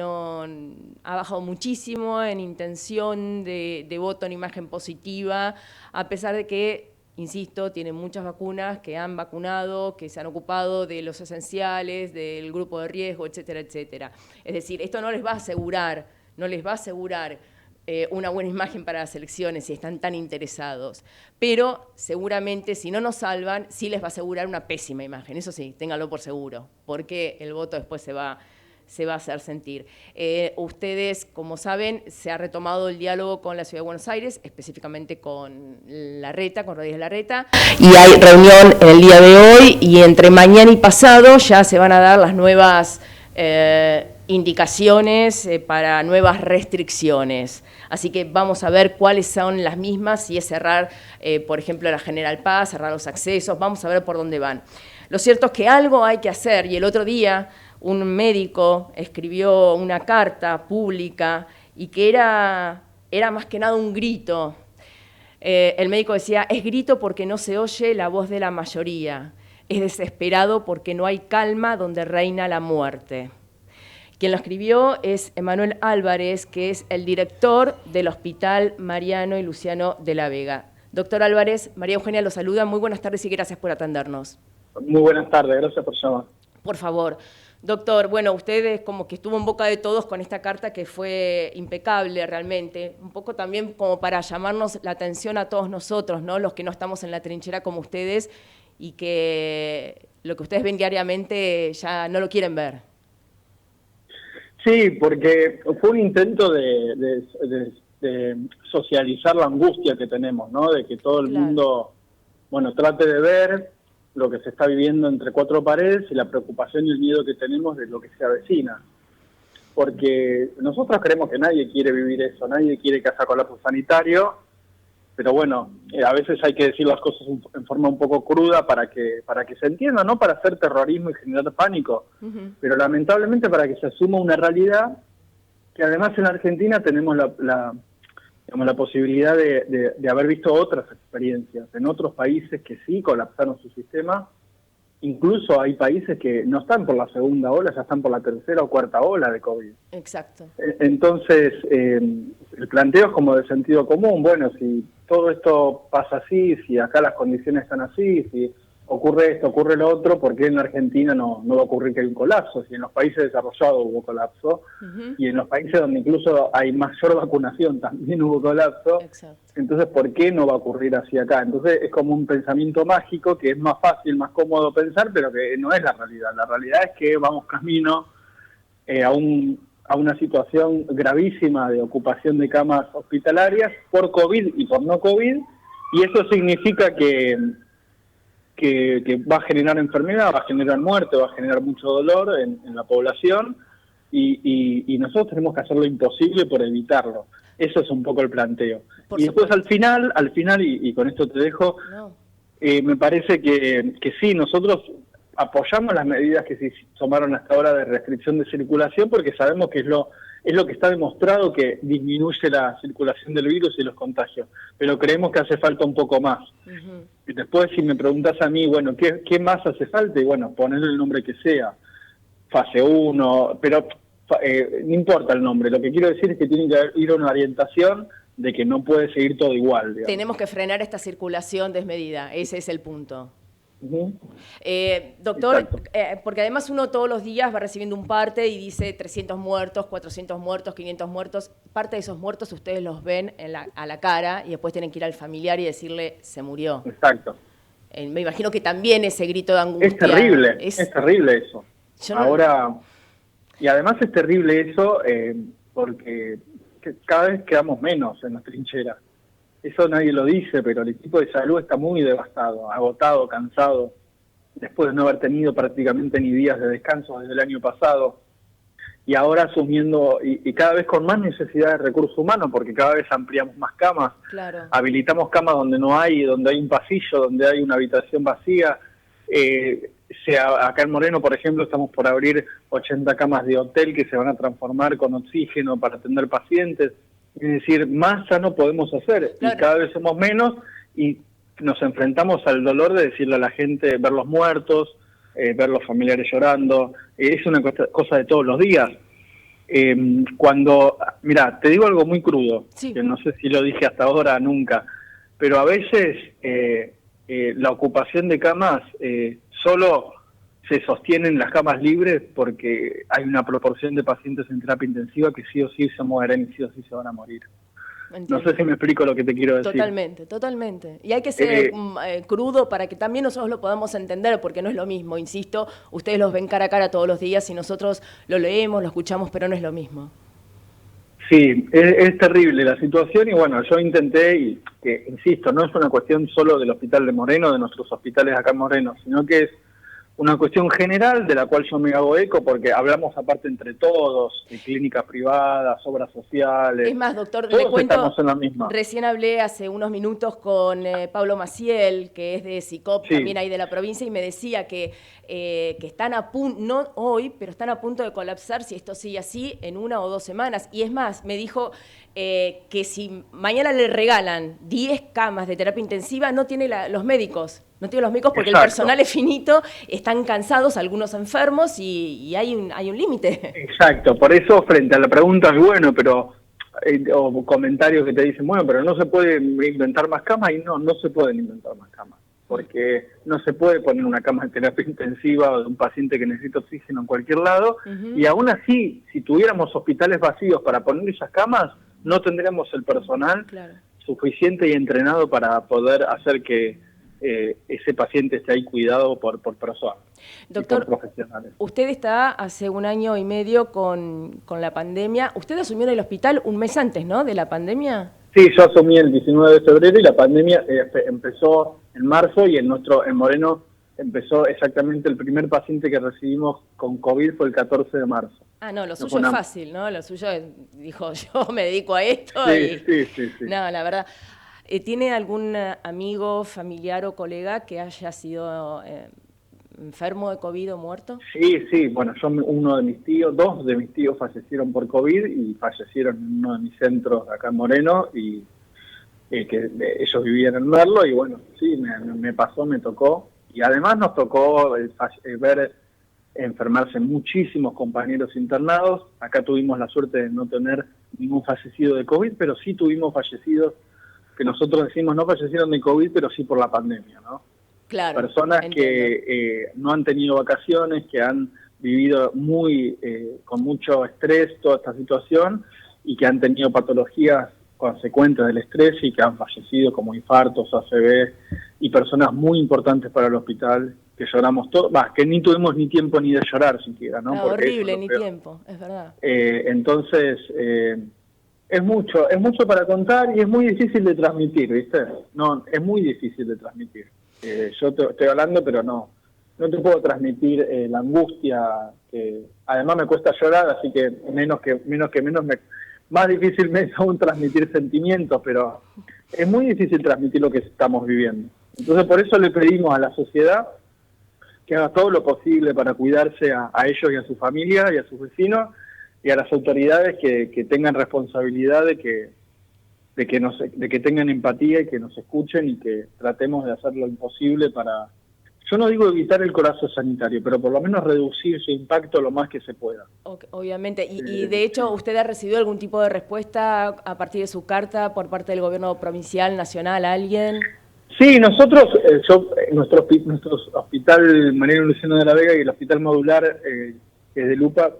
ha bajado muchísimo en intención de voto, en imagen positiva, a pesar de que, insisto, tiene muchas vacunas que han vacunado, que se han ocupado de los esenciales, del grupo de riesgo, etcétera, etcétera. Es decir, esto no les va a asegurar una buena imagen para las elecciones si están tan interesados. Pero seguramente si no nos salvan, sí les va a asegurar una pésima imagen. Eso sí, ténganlo por seguro, porque el voto después se va se va a hacer sentir. Ustedes, como saben, se ha retomado el diálogo con la Ciudad de Buenos Aires, específicamente con Larreta, con Rodríguez Larreta, y hay reunión el día de hoy, y entre mañana y pasado ya se van a dar las nuevas indicaciones para nuevas restricciones. Así que vamos a ver cuáles son las mismas, si es cerrar, por ejemplo, la General Paz, cerrar los accesos, vamos a ver por dónde van. Lo cierto es que algo hay que hacer, y el otro día un médico escribió una carta pública y que era más que nada un grito. El médico decía, es grito porque no se oye la voz de la mayoría, es desesperado porque no hay calma donde reina la muerte. Quien lo escribió es Emanuel Álvarez, que es el director del Hospital Mariano y Luciano de la Vega. Doctor Álvarez, María Eugenia lo saluda, muy buenas tardes y gracias por atendernos. Muy buenas tardes, gracias por llamar. Por favor. Doctor, bueno, usted como que estuvo en boca de todos con esta carta que fue impecable realmente, un poco también como para llamarnos la atención a todos nosotros, ¿no? Los que no estamos en la trinchera como ustedes y que lo que ustedes ven diariamente ya no lo quieren ver. Sí, porque fue un intento de socializar la angustia que tenemos, ¿no? De que todo el mundo, bueno, trate de ver lo que se está viviendo entre cuatro paredes y la preocupación y el miedo que tenemos de lo que se avecina. Porque nosotros creemos que nadie quiere vivir eso, nadie quiere que haya colapso sanitario, pero bueno, a veces hay que decir las cosas en forma un poco cruda para que se entienda, no para hacer terrorismo y generar pánico, pero lamentablemente para que se asuma una realidad que además en Argentina tenemos la posibilidad de haber visto otras experiencias en otros países que sí colapsaron su sistema. Incluso hay países que no están por la segunda ola, ya están por la tercera o cuarta ola de COVID. Exacto. Entonces, el planteo es como de sentido común. Bueno, si todo esto pasa así, si acá las condiciones están así, si ocurre esto, ocurre lo otro, ¿por qué en Argentina no va a ocurrir que hay un colapso? Si en los países desarrollados hubo colapso, y en los países donde incluso hay mayor vacunación también hubo colapso, entonces ¿por qué no va a ocurrir así acá? Entonces es como un pensamiento mágico que es más fácil, más cómodo pensar, pero que no es la realidad. La realidad es que vamos camino a una situación gravísima de ocupación de camas hospitalarias por COVID y por no COVID, y eso significa que va a generar enfermedad, va a generar muerte, va a generar mucho dolor en la población, y nosotros tenemos que hacer lo imposible por evitarlo. Eso es un poco el planteo. Y después al final, y con esto te dejo, me parece que sí, nosotros apoyamos las medidas que se tomaron hasta ahora de restricción de circulación, porque sabemos que es lo que está demostrado que disminuye la circulación del virus y los contagios, pero creemos que hace falta un poco más. Y después, si me preguntas a mí, bueno, ¿qué más hace falta? Y bueno, ponerle el nombre que sea, fase 1, pero no importa el nombre, lo que quiero decir es que tiene que ir a una orientación de que no puede seguir todo igual, digamos. Tenemos que frenar esta circulación desmedida, ese es el punto. Doctor, porque además uno todos los días va recibiendo un parte y dice 300 muertos, 400 muertos, 500 muertos. Parte de esos muertos ustedes los ven a la cara y después tienen que ir al familiar y decirle se murió. Exacto. Me imagino que también ese grito de angustia. Es terrible eso. Ahora, y además es terrible eso porque cada vez quedamos menos en las trincheras. Eso nadie lo dice, pero el equipo de salud está muy devastado, agotado, cansado, después de no haber tenido prácticamente ni días de descanso desde el año pasado, y ahora asumiendo, y cada vez con más necesidad de recursos humanos, porque cada vez ampliamos más camas, habilitamos camas donde no hay, donde hay un pasillo, donde hay una habitación vacía. Acá en Moreno, por ejemplo, estamos por abrir 80 camas de hotel que se van a transformar con oxígeno para atender pacientes. Es decir, más ya no podemos hacer, y cada vez somos menos, y nos enfrentamos al dolor de decirle a la gente, ver los muertos, ver los familiares llorando, es una cosa de todos los días. Mira, te digo algo muy crudo, que no sé si lo dije hasta ahora, nunca, pero a veces la ocupación de camas solo se sostienen las camas libres porque hay una proporción de pacientes en terapia intensiva que sí o sí se mueren y sí o sí se van a morir. No sé si me explico lo que te quiero decir. Totalmente, totalmente. Y hay que ser crudo para que también nosotros lo podamos entender, porque no es lo mismo, insisto, ustedes los ven cara a cara todos los días y nosotros lo leemos, lo escuchamos, pero no es lo mismo. Sí, es terrible la situación y bueno, yo intenté, y que insisto, no es una cuestión solo del Hospital de Moreno, de nuestros hospitales acá en Moreno, sino que es una cuestión general de la cual yo me hago eco porque hablamos aparte entre todos, de clínicas privadas, obras sociales. Es más, doctor, todos le cuento, estamos en la misma. Recién hablé hace unos minutos con Pablo Maciel, que es de SICOP, Sí. también ahí de la provincia, y me decía que están a punto, no hoy, pero están a punto de colapsar si esto sigue así en 1 o 2 semanas. Y es más, me dijo que si mañana le regalan 10 camas de terapia intensiva, no tiene los médicos. No tiene los médicos porque Exacto. el personal es finito, están cansados, algunos enfermos y hay un límite. Exacto, por eso frente a la pregunta es bueno, pero o comentarios que te dicen, bueno, pero no se puede inventar más camas, y no se pueden inventar más camas, porque no se puede poner una cama de terapia intensiva o de un paciente que necesita oxígeno en cualquier lado, y aún así, si tuviéramos hospitales vacíos para poner esas camas, no tendríamos el personal suficiente y entrenado para poder hacer que ese paciente esté ahí cuidado por personas. Doctor, por profesionales. Usted está hace 1 año y medio con la pandemia. Usted asumió en el hospital un mes antes, ¿no?, de la pandemia. Sí, yo asumí el 19 de febrero y la pandemia empezó en marzo y en Moreno empezó exactamente el primer paciente que recibimos con COVID fue el 14 de marzo. Ah, no, lo suyo es fácil, ¿no? Lo suyo es, dijo, yo me dedico a esto. Sí. No, la verdad. ¿Tiene algún amigo, familiar o colega que haya sido enfermo de COVID o muerto? Sí, bueno, dos de mis tíos fallecieron por COVID y fallecieron en uno de mis centros acá en Moreno y que ellos vivían en Merlo y bueno, sí, me pasó, me tocó y además nos tocó ver enfermarse muchísimos compañeros internados. Acá tuvimos la suerte de no tener ningún fallecido de COVID, pero sí tuvimos fallecidos que nosotros decimos no fallecieron de COVID, pero sí por la pandemia, ¿no? Claro. Personas entiendo. que no han tenido vacaciones, que han vivido con mucho estrés toda esta situación y que han tenido patologías consecuentes del estrés y que han fallecido como infartos, ACV y personas muy importantes para el hospital que lloramos todos, que ni tuvimos ni tiempo ni de llorar siquiera, ¿no? Porque horrible, ni tiempo, es verdad. Entonces, es mucho para contar y es muy difícil de transmitir, ¿viste? No, es muy difícil de transmitir. Yo te estoy hablando, pero no te puedo transmitir la angustia, que además me cuesta llorar, así que más difícil me es aún transmitir sentimientos, pero es muy difícil transmitir lo que estamos viviendo. Entonces por eso le pedimos a la sociedad que haga todo lo posible para cuidarse a ellos y a su familia y a sus vecinos, y a las autoridades que tengan responsabilidad de que tengan empatía y que nos escuchen y que tratemos de hacer lo imposible para, yo no digo evitar el colapso sanitario, pero por lo menos reducir su impacto lo más que se pueda. Obviamente, y de hecho, ¿usted ha recibido algún tipo de respuesta a partir de su carta por parte del gobierno provincial, nacional, alguien? Sí, nosotros, nuestro hospital Mariano Luciano de la Vega y el hospital modular que es de Lupa,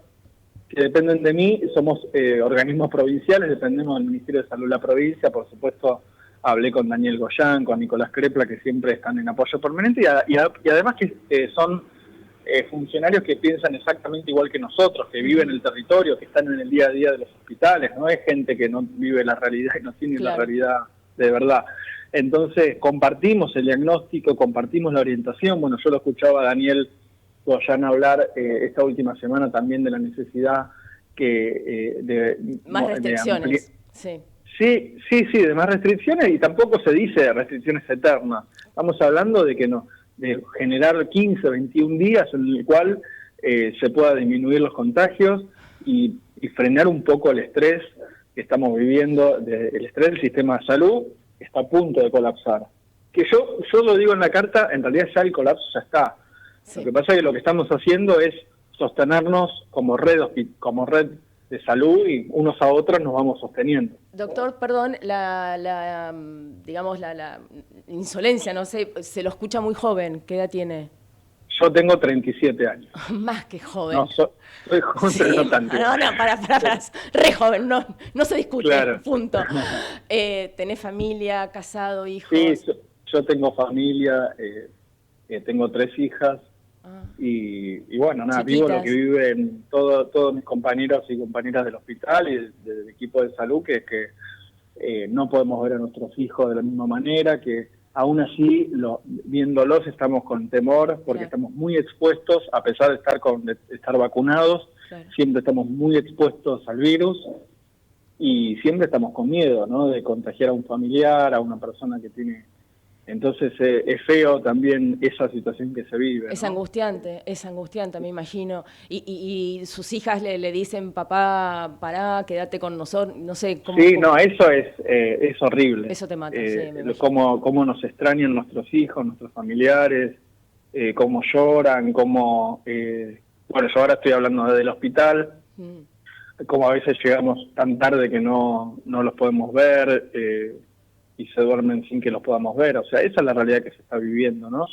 que dependen de mí, somos organismos provinciales, dependemos del Ministerio de Salud de la provincia, por supuesto hablé con Daniel Goyán, con Nicolás Crepla, que siempre están en apoyo permanente, y además que son funcionarios que piensan exactamente igual que nosotros, que viven el territorio, que están en el día a día de los hospitales, no es gente que no vive la realidad y no tiene la realidad de verdad. Entonces compartimos el diagnóstico, compartimos la orientación. Bueno, yo lo escuchaba a Daniel Goyán hablar esta última semana también de la necesidad de más restricciones. Sí, de más restricciones, y tampoco se dice restricciones eternas. Estamos hablando de generar 15, 21 días en el cual se pueda disminuir los contagios y frenar un poco el estrés que estamos viviendo, el estrés del sistema de salud, que está a punto de colapsar. Que yo lo digo en la carta, en realidad ya el colapso ya está. Lo que pasa es que lo que estamos haciendo es sostenernos como red de salud y unos a otros nos vamos sosteniendo. Doctor, perdón, la insolencia, no sé, se lo escucha muy joven. ¿Qué edad tiene? Yo tengo 37 años. Más que joven. No, soy joven, Sí, pero no tanto. No, para, re joven, no se discute, Claro. punto. ¿Tenés familia, casado, hijos? Sí, yo tengo familia, tengo 3 hijas. Y bueno, nada, Chiquitas. vivo lo que viven todos mis compañeros y compañeras del hospital y del equipo de salud, que es que no podemos ver a nuestros hijos de la misma manera, que aún así, viéndolos estamos con temor, porque estamos muy expuestos, a pesar de estar vacunados, siempre estamos muy expuestos al virus y siempre estamos con miedo, ¿no?, de contagiar a un familiar, a una persona que tiene... Entonces es feo también esa situación que se vive. Es ¿no? es angustiante, me imagino. Y sus hijas le dicen, papá, pará, quédate con nosotros, no sé cómo... Sí, no, eso es horrible. Eso te mata, sí, me imagino. Cómo nos extrañan nuestros hijos, nuestros familiares, cómo lloran, cómo... bueno, yo ahora estoy hablando del hospital, cómo a veces llegamos tan tarde que no los podemos ver, y se duermen sin que los podamos ver. O sea, esa es la realidad que se está viviendo, ¿no?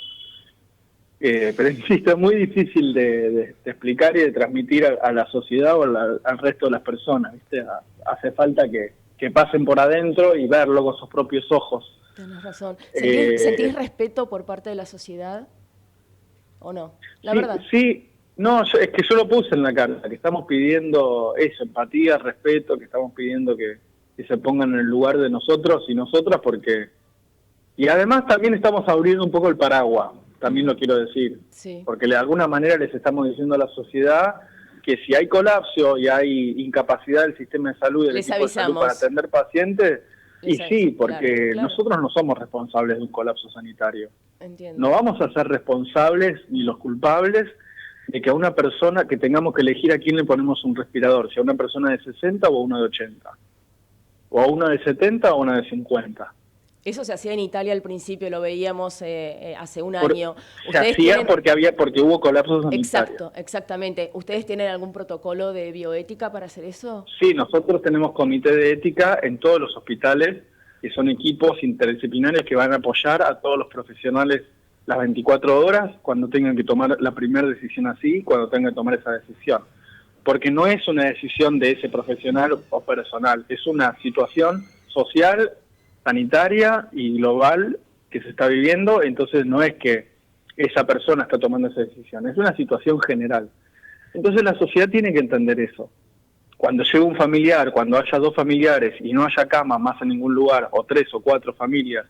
Pero insisto, es muy difícil de explicar y de transmitir a la sociedad o al resto de las personas, ¿viste? Hace falta que pasen por adentro y verlo con sus propios ojos. Tenés razón. ¿Sentís respeto por parte de la sociedad o no? La verdad. Sí, no, es que yo lo puse en la carta, que estamos pidiendo eso, empatía, respeto, que estamos pidiendo que se pongan en el lugar de nosotros y nosotras, porque... Y además también estamos abriendo un poco el paraguas, también lo quiero decir, porque de alguna manera les estamos diciendo a la sociedad que si hay colapso y hay incapacidad del sistema de salud y del equipo de salud para atender pacientes, porque nosotros no somos responsables de un colapso sanitario. Entiendo. No vamos a ser responsables ni los culpables de que a una persona, que tengamos que elegir a quién le ponemos un respirador, si a una persona de 60 o a una de 80. O a una de 70 o a una de 50. Eso se hacía en Italia al principio, lo veíamos hace un año. Se hacía porque hubo colapsos sanitarios. Exacto, exactamente. ¿Ustedes tienen algún protocolo de bioética para hacer eso? Sí, nosotros tenemos comité de ética en todos los hospitales, que son equipos interdisciplinarios que van a apoyar a todos los profesionales las 24 horas cuando tengan que tomar la primera decisión así, cuando tengan que tomar esa decisión. Porque no es una decisión de ese profesional o personal, es una situación social, sanitaria y global que se está viviendo, entonces no es que esa persona está tomando esa decisión, es una situación general. Entonces la sociedad tiene que entender eso. Cuando llegue un familiar, cuando haya 2 familiares y no haya cama más en ningún lugar, o 3 o 4 familias,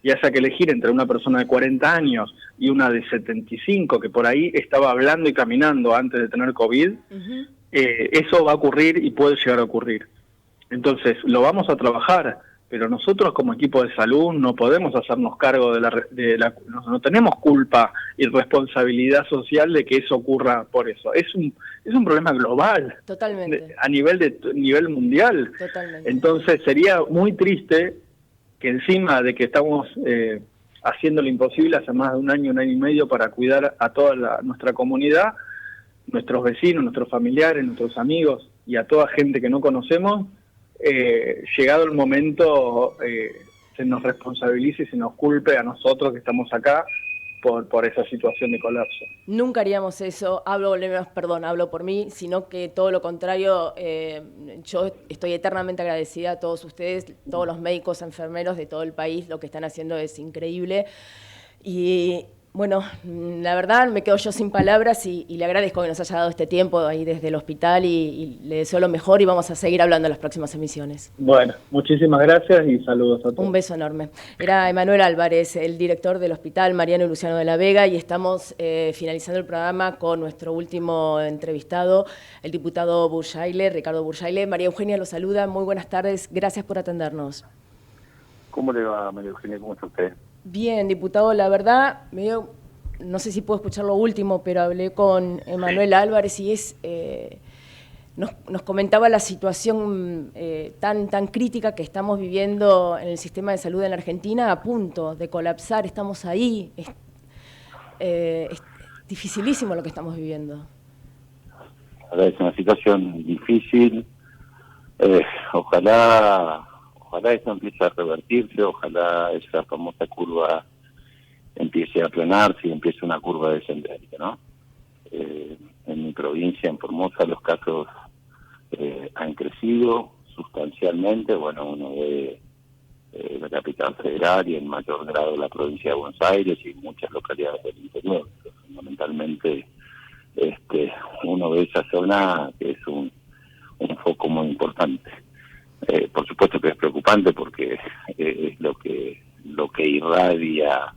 y haya que elegir entre una persona de 40 años y una de 75, que por ahí estaba hablando y caminando antes de tener COVID, eso va a ocurrir y puede llegar a ocurrir. Entonces, lo vamos a trabajar, pero nosotros como equipo de salud no podemos hacernos cargo no tenemos culpa y responsabilidad social de que eso ocurra por eso. Es un problema global. Totalmente. A nivel mundial. Totalmente. Entonces, sería muy triste que encima de que estamos haciendo lo imposible hace más de un año y medio para cuidar a toda nuestra comunidad, nuestros vecinos, nuestros familiares, nuestros amigos y a toda gente que no conocemos, llegado el momento se nos responsabilice y se nos culpe a nosotros que estamos acá por esa situación de colapso. Nunca haríamos eso, hablo por mí, sino que todo lo contrario, yo estoy eternamente agradecida a todos ustedes, todos los médicos, enfermeros de todo el país, lo que están haciendo es increíble. Y bueno, la verdad me quedo yo sin palabras y le agradezco que nos haya dado este tiempo ahí desde el hospital y le deseo lo mejor y vamos a seguir hablando en las próximas emisiones. Bueno, muchísimas gracias y saludos a todos. Un beso enorme. Era Emanuel Álvarez, el director del hospital Mariano y Luciano de la Vega, y estamos finalizando el programa con nuestro último entrevistado, el diputado Burjaile, Ricardo Burjaile. María Eugenia lo saluda, muy buenas tardes, gracias por atendernos. ¿Cómo le va, María Eugenia? ¿Cómo está usted? Bien, diputado, la verdad, no sé si puedo escuchar lo último, pero hablé con Emanuel Álvarez y nos comentaba la situación tan crítica que estamos viviendo en el sistema de salud en la Argentina, a punto de colapsar, estamos ahí, es dificilísimo lo que estamos viviendo. Es una situación difícil, ojalá esto empiece a revertirse, ojalá esa famosa curva empiece a aplanarse y empiece una curva descendente, ¿no? mi provincia, en Formosa, los casos han crecido sustancialmente. Bueno, uno ve la capital federal y en mayor grado la provincia de Buenos Aires y muchas localidades del interior. Pero fundamentalmente uno ve esa zona que es un foco muy importante. Por supuesto que es preocupante porque es lo que irradia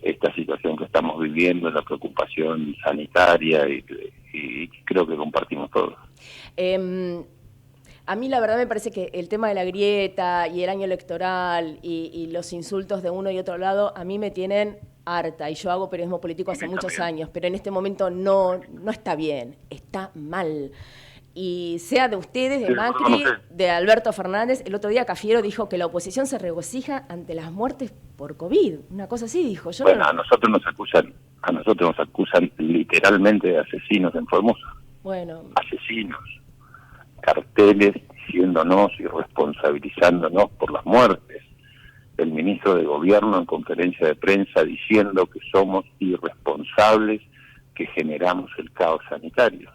esta situación que estamos viviendo, la preocupación sanitaria y creo que compartimos todos. A mí la verdad me parece que el tema de la grieta y el año electoral y los insultos de uno y otro lado a mí me tienen harta, y yo hago periodismo político hace muchos años, pero en este momento no está bien, está mal. Y sea de ustedes, de Macri, de Alberto Fernández, el otro día Cafiero dijo que la oposición se regocija ante las muertes por COVID. Una cosa así dijo. Bueno, a nosotros nos acusan literalmente de asesinos en Formosa. Bueno. Asesinos. Carteles diciéndonos y responsabilizándonos por las muertes. El ministro de Gobierno en conferencia de prensa diciendo que somos irresponsables, que generamos el caos sanitario.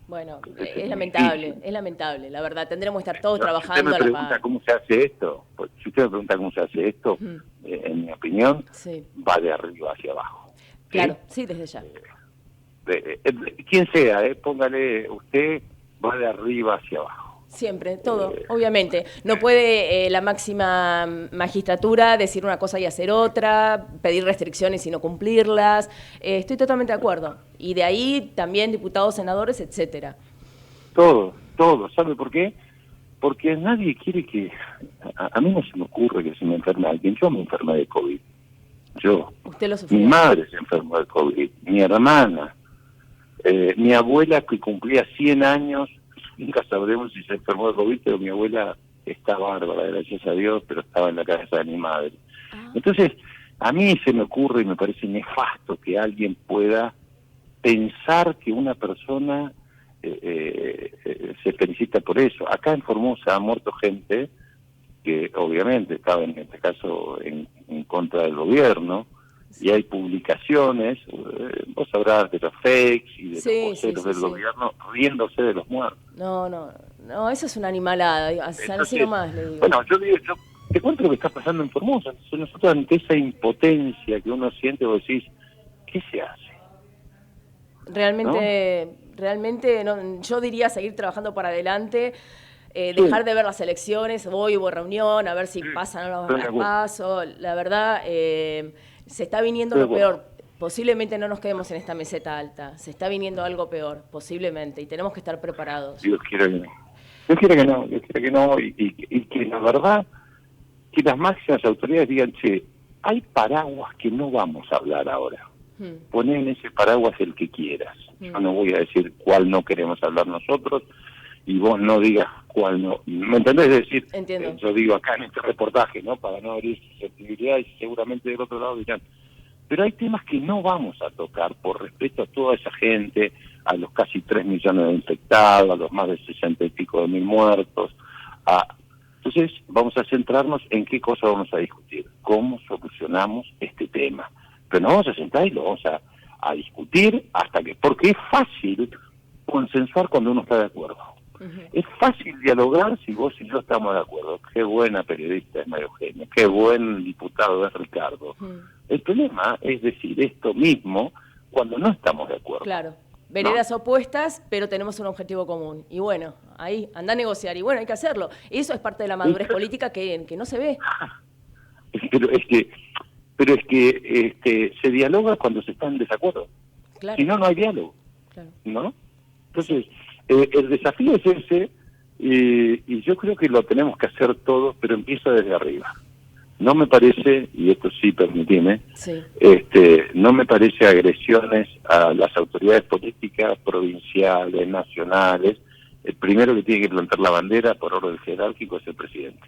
Bueno, es lamentable, la verdad. Tendremos que estar todos trabajando. Si usted me pregunta cómo se hace esto, en mi opinión, va de arriba hacia abajo. Claro, sí, desde ya. Quien sea, póngale usted, va de arriba hacia abajo. Siempre, todo, obviamente. No puede la máxima magistratura decir una cosa y hacer otra, pedir restricciones y no cumplirlas. Estoy totalmente de acuerdo. Y de ahí también diputados, senadores, etcétera. Todo. ¿Sabe por qué? Porque nadie quiere que... A mí no se me ocurre que se me enferme alguien. Yo me enfermé de COVID. ¿Usted lo sufrió? Mi madre se enfermó de COVID. Mi hermana. Mi abuela, que cumplía 100 años... Nunca sabremos si se enfermó de COVID, pero mi abuela está bárbara, gracias a Dios, pero estaba en la cabeza de mi madre. Entonces, a mí se me ocurre y me parece nefasto que alguien pueda pensar que una persona se felicita por eso. Acá en Formosa ha muerto gente que obviamente estaba en este caso en contra del gobierno, y hay publicaciones, vos sabrás de los fakes y de los voceros del gobierno riéndose de los muertos. No, eso es una animalada, así nomás le digo. Bueno, yo te cuento lo que está pasando en Formosa. Nosotros ante esa impotencia que uno siente, vos decís, ¿qué se hace? Realmente no, yo diría seguir trabajando para adelante, dejar de ver las elecciones, hubo reunión, a ver si pasan o no las paso. La verdad, se está viniendo lo peor. Posiblemente no nos quedemos en esta meseta alta. Se está viniendo algo peor, posiblemente, y tenemos que estar preparados. Dios quiera que no. Dios quiera que no, y que la verdad, que las máximas autoridades digan, che, hay paraguas que no vamos a hablar ahora. Poné en ese paraguas el que quieras. Yo no voy a decir cuál no queremos hablar nosotros, y vos no digas cuál no. ¿Me entendés? Es decir, yo digo acá en este reportaje, ¿no? Para no abrir susceptibilidad, y seguramente del otro lado dirán, pero hay temas que no vamos a tocar por respeto a toda esa gente, a los casi 3 millones de infectados, a los más de 60 y pico de mil muertos. Entonces vamos a centrarnos en qué cosa vamos a discutir, cómo solucionamos este tema. Pero nos vamos a sentar y lo vamos a discutir porque es fácil consensuar cuando uno está de acuerdo. Es fácil dialogar si vos y yo estamos de acuerdo. Qué buena periodista es María Eugenia, qué buen diputado es Ricardo. El problema es decir esto mismo cuando no estamos de acuerdo. Claro, veredas opuestas, pero tenemos un objetivo común. Y bueno, ahí anda a negociar. Y bueno, hay que hacerlo. Eso es parte de la madurez política que no se ve. Pero es que se dialoga cuando se está en desacuerdo. Claro. Si no, no hay diálogo. Claro. ¿No? Entonces, el desafío es ese, y yo creo que lo tenemos que hacer todos, pero empieza desde arriba. No me parece, y esto sí permitime, no me parece agresiones a las autoridades políticas, provinciales, nacionales. El primero que tiene que plantar la bandera por orden jerárquico es el presidente.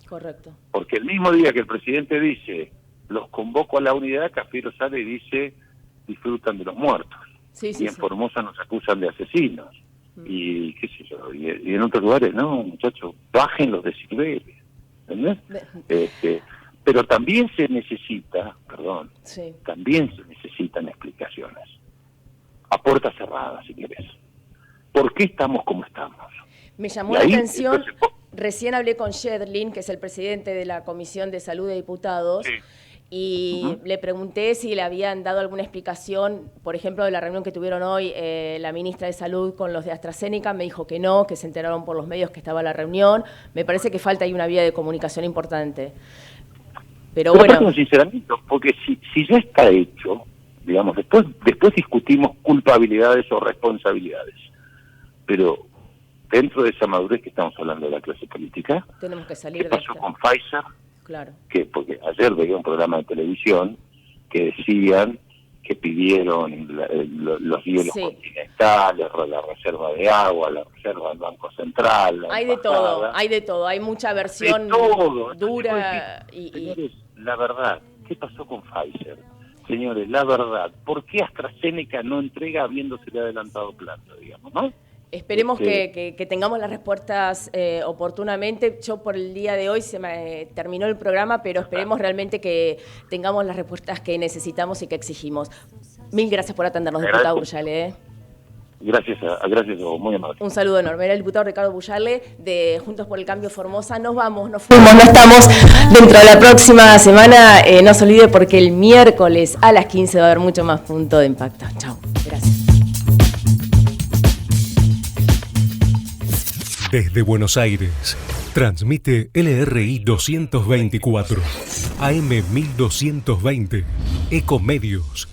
Correcto. Porque el mismo día que el presidente dice, los convoco a la unidad, Cafiero sale y dice, disfrutan de los muertos. Y en Formosa nos acusan de asesinos. Y qué sé yo, y en otros lugares, no, muchachos, bajen los decibeles. ¿Entendés? Pero también se necesita, también se necesitan explicaciones. a puerta cerrada, si querés. ¿Por qué estamos como estamos? Me llamó la atención, recién hablé con Shedlin, que es el presidente de la Comisión de Salud de Diputados, y le pregunté si le habían dado alguna explicación, por ejemplo, de la reunión que tuvieron hoy la ministra de Salud con los de AstraZeneca. Me dijo que no, que se enteraron por los medios que estaba la reunión. Me parece que falta ahí una vía de comunicación importante. Pero bueno, un sinceramiento, porque si ya está hecho, digamos, después discutimos culpabilidades o responsabilidades, pero dentro de esa madurez que estamos hablando de la clase política, tenemos que salir ¿qué pasó con Pfizer? Claro. Que porque ayer veía un programa de televisión que decían que pidieron los hielos continentales, la reserva de agua, la reserva del Banco Central. Hay de todo, hay mucha versión dura. Señores, la verdad, ¿qué pasó con Pfizer? Señores, la verdad, ¿por qué AstraZeneca no entrega habiéndosele adelantado planta, digamos, no? Esperemos que tengamos las respuestas oportunamente. Yo por el día de hoy se me terminó el programa, pero esperemos realmente que tengamos las respuestas que necesitamos y que exigimos. Mil gracias por atendernos, diputado Burjale. Gracias a vos, muy amable. Un saludo enorme. Era el diputado Ricardo Burjale de Juntos por el Cambio Formosa. Nos vamos, nos fuimos, no estamos dentro de la próxima semana. No se olvide porque el miércoles a las 15 va a haber mucho más Punto de Impacto. Chao. Gracias. Desde Buenos Aires, transmite LRI 224, AM 1220, Ecomedios.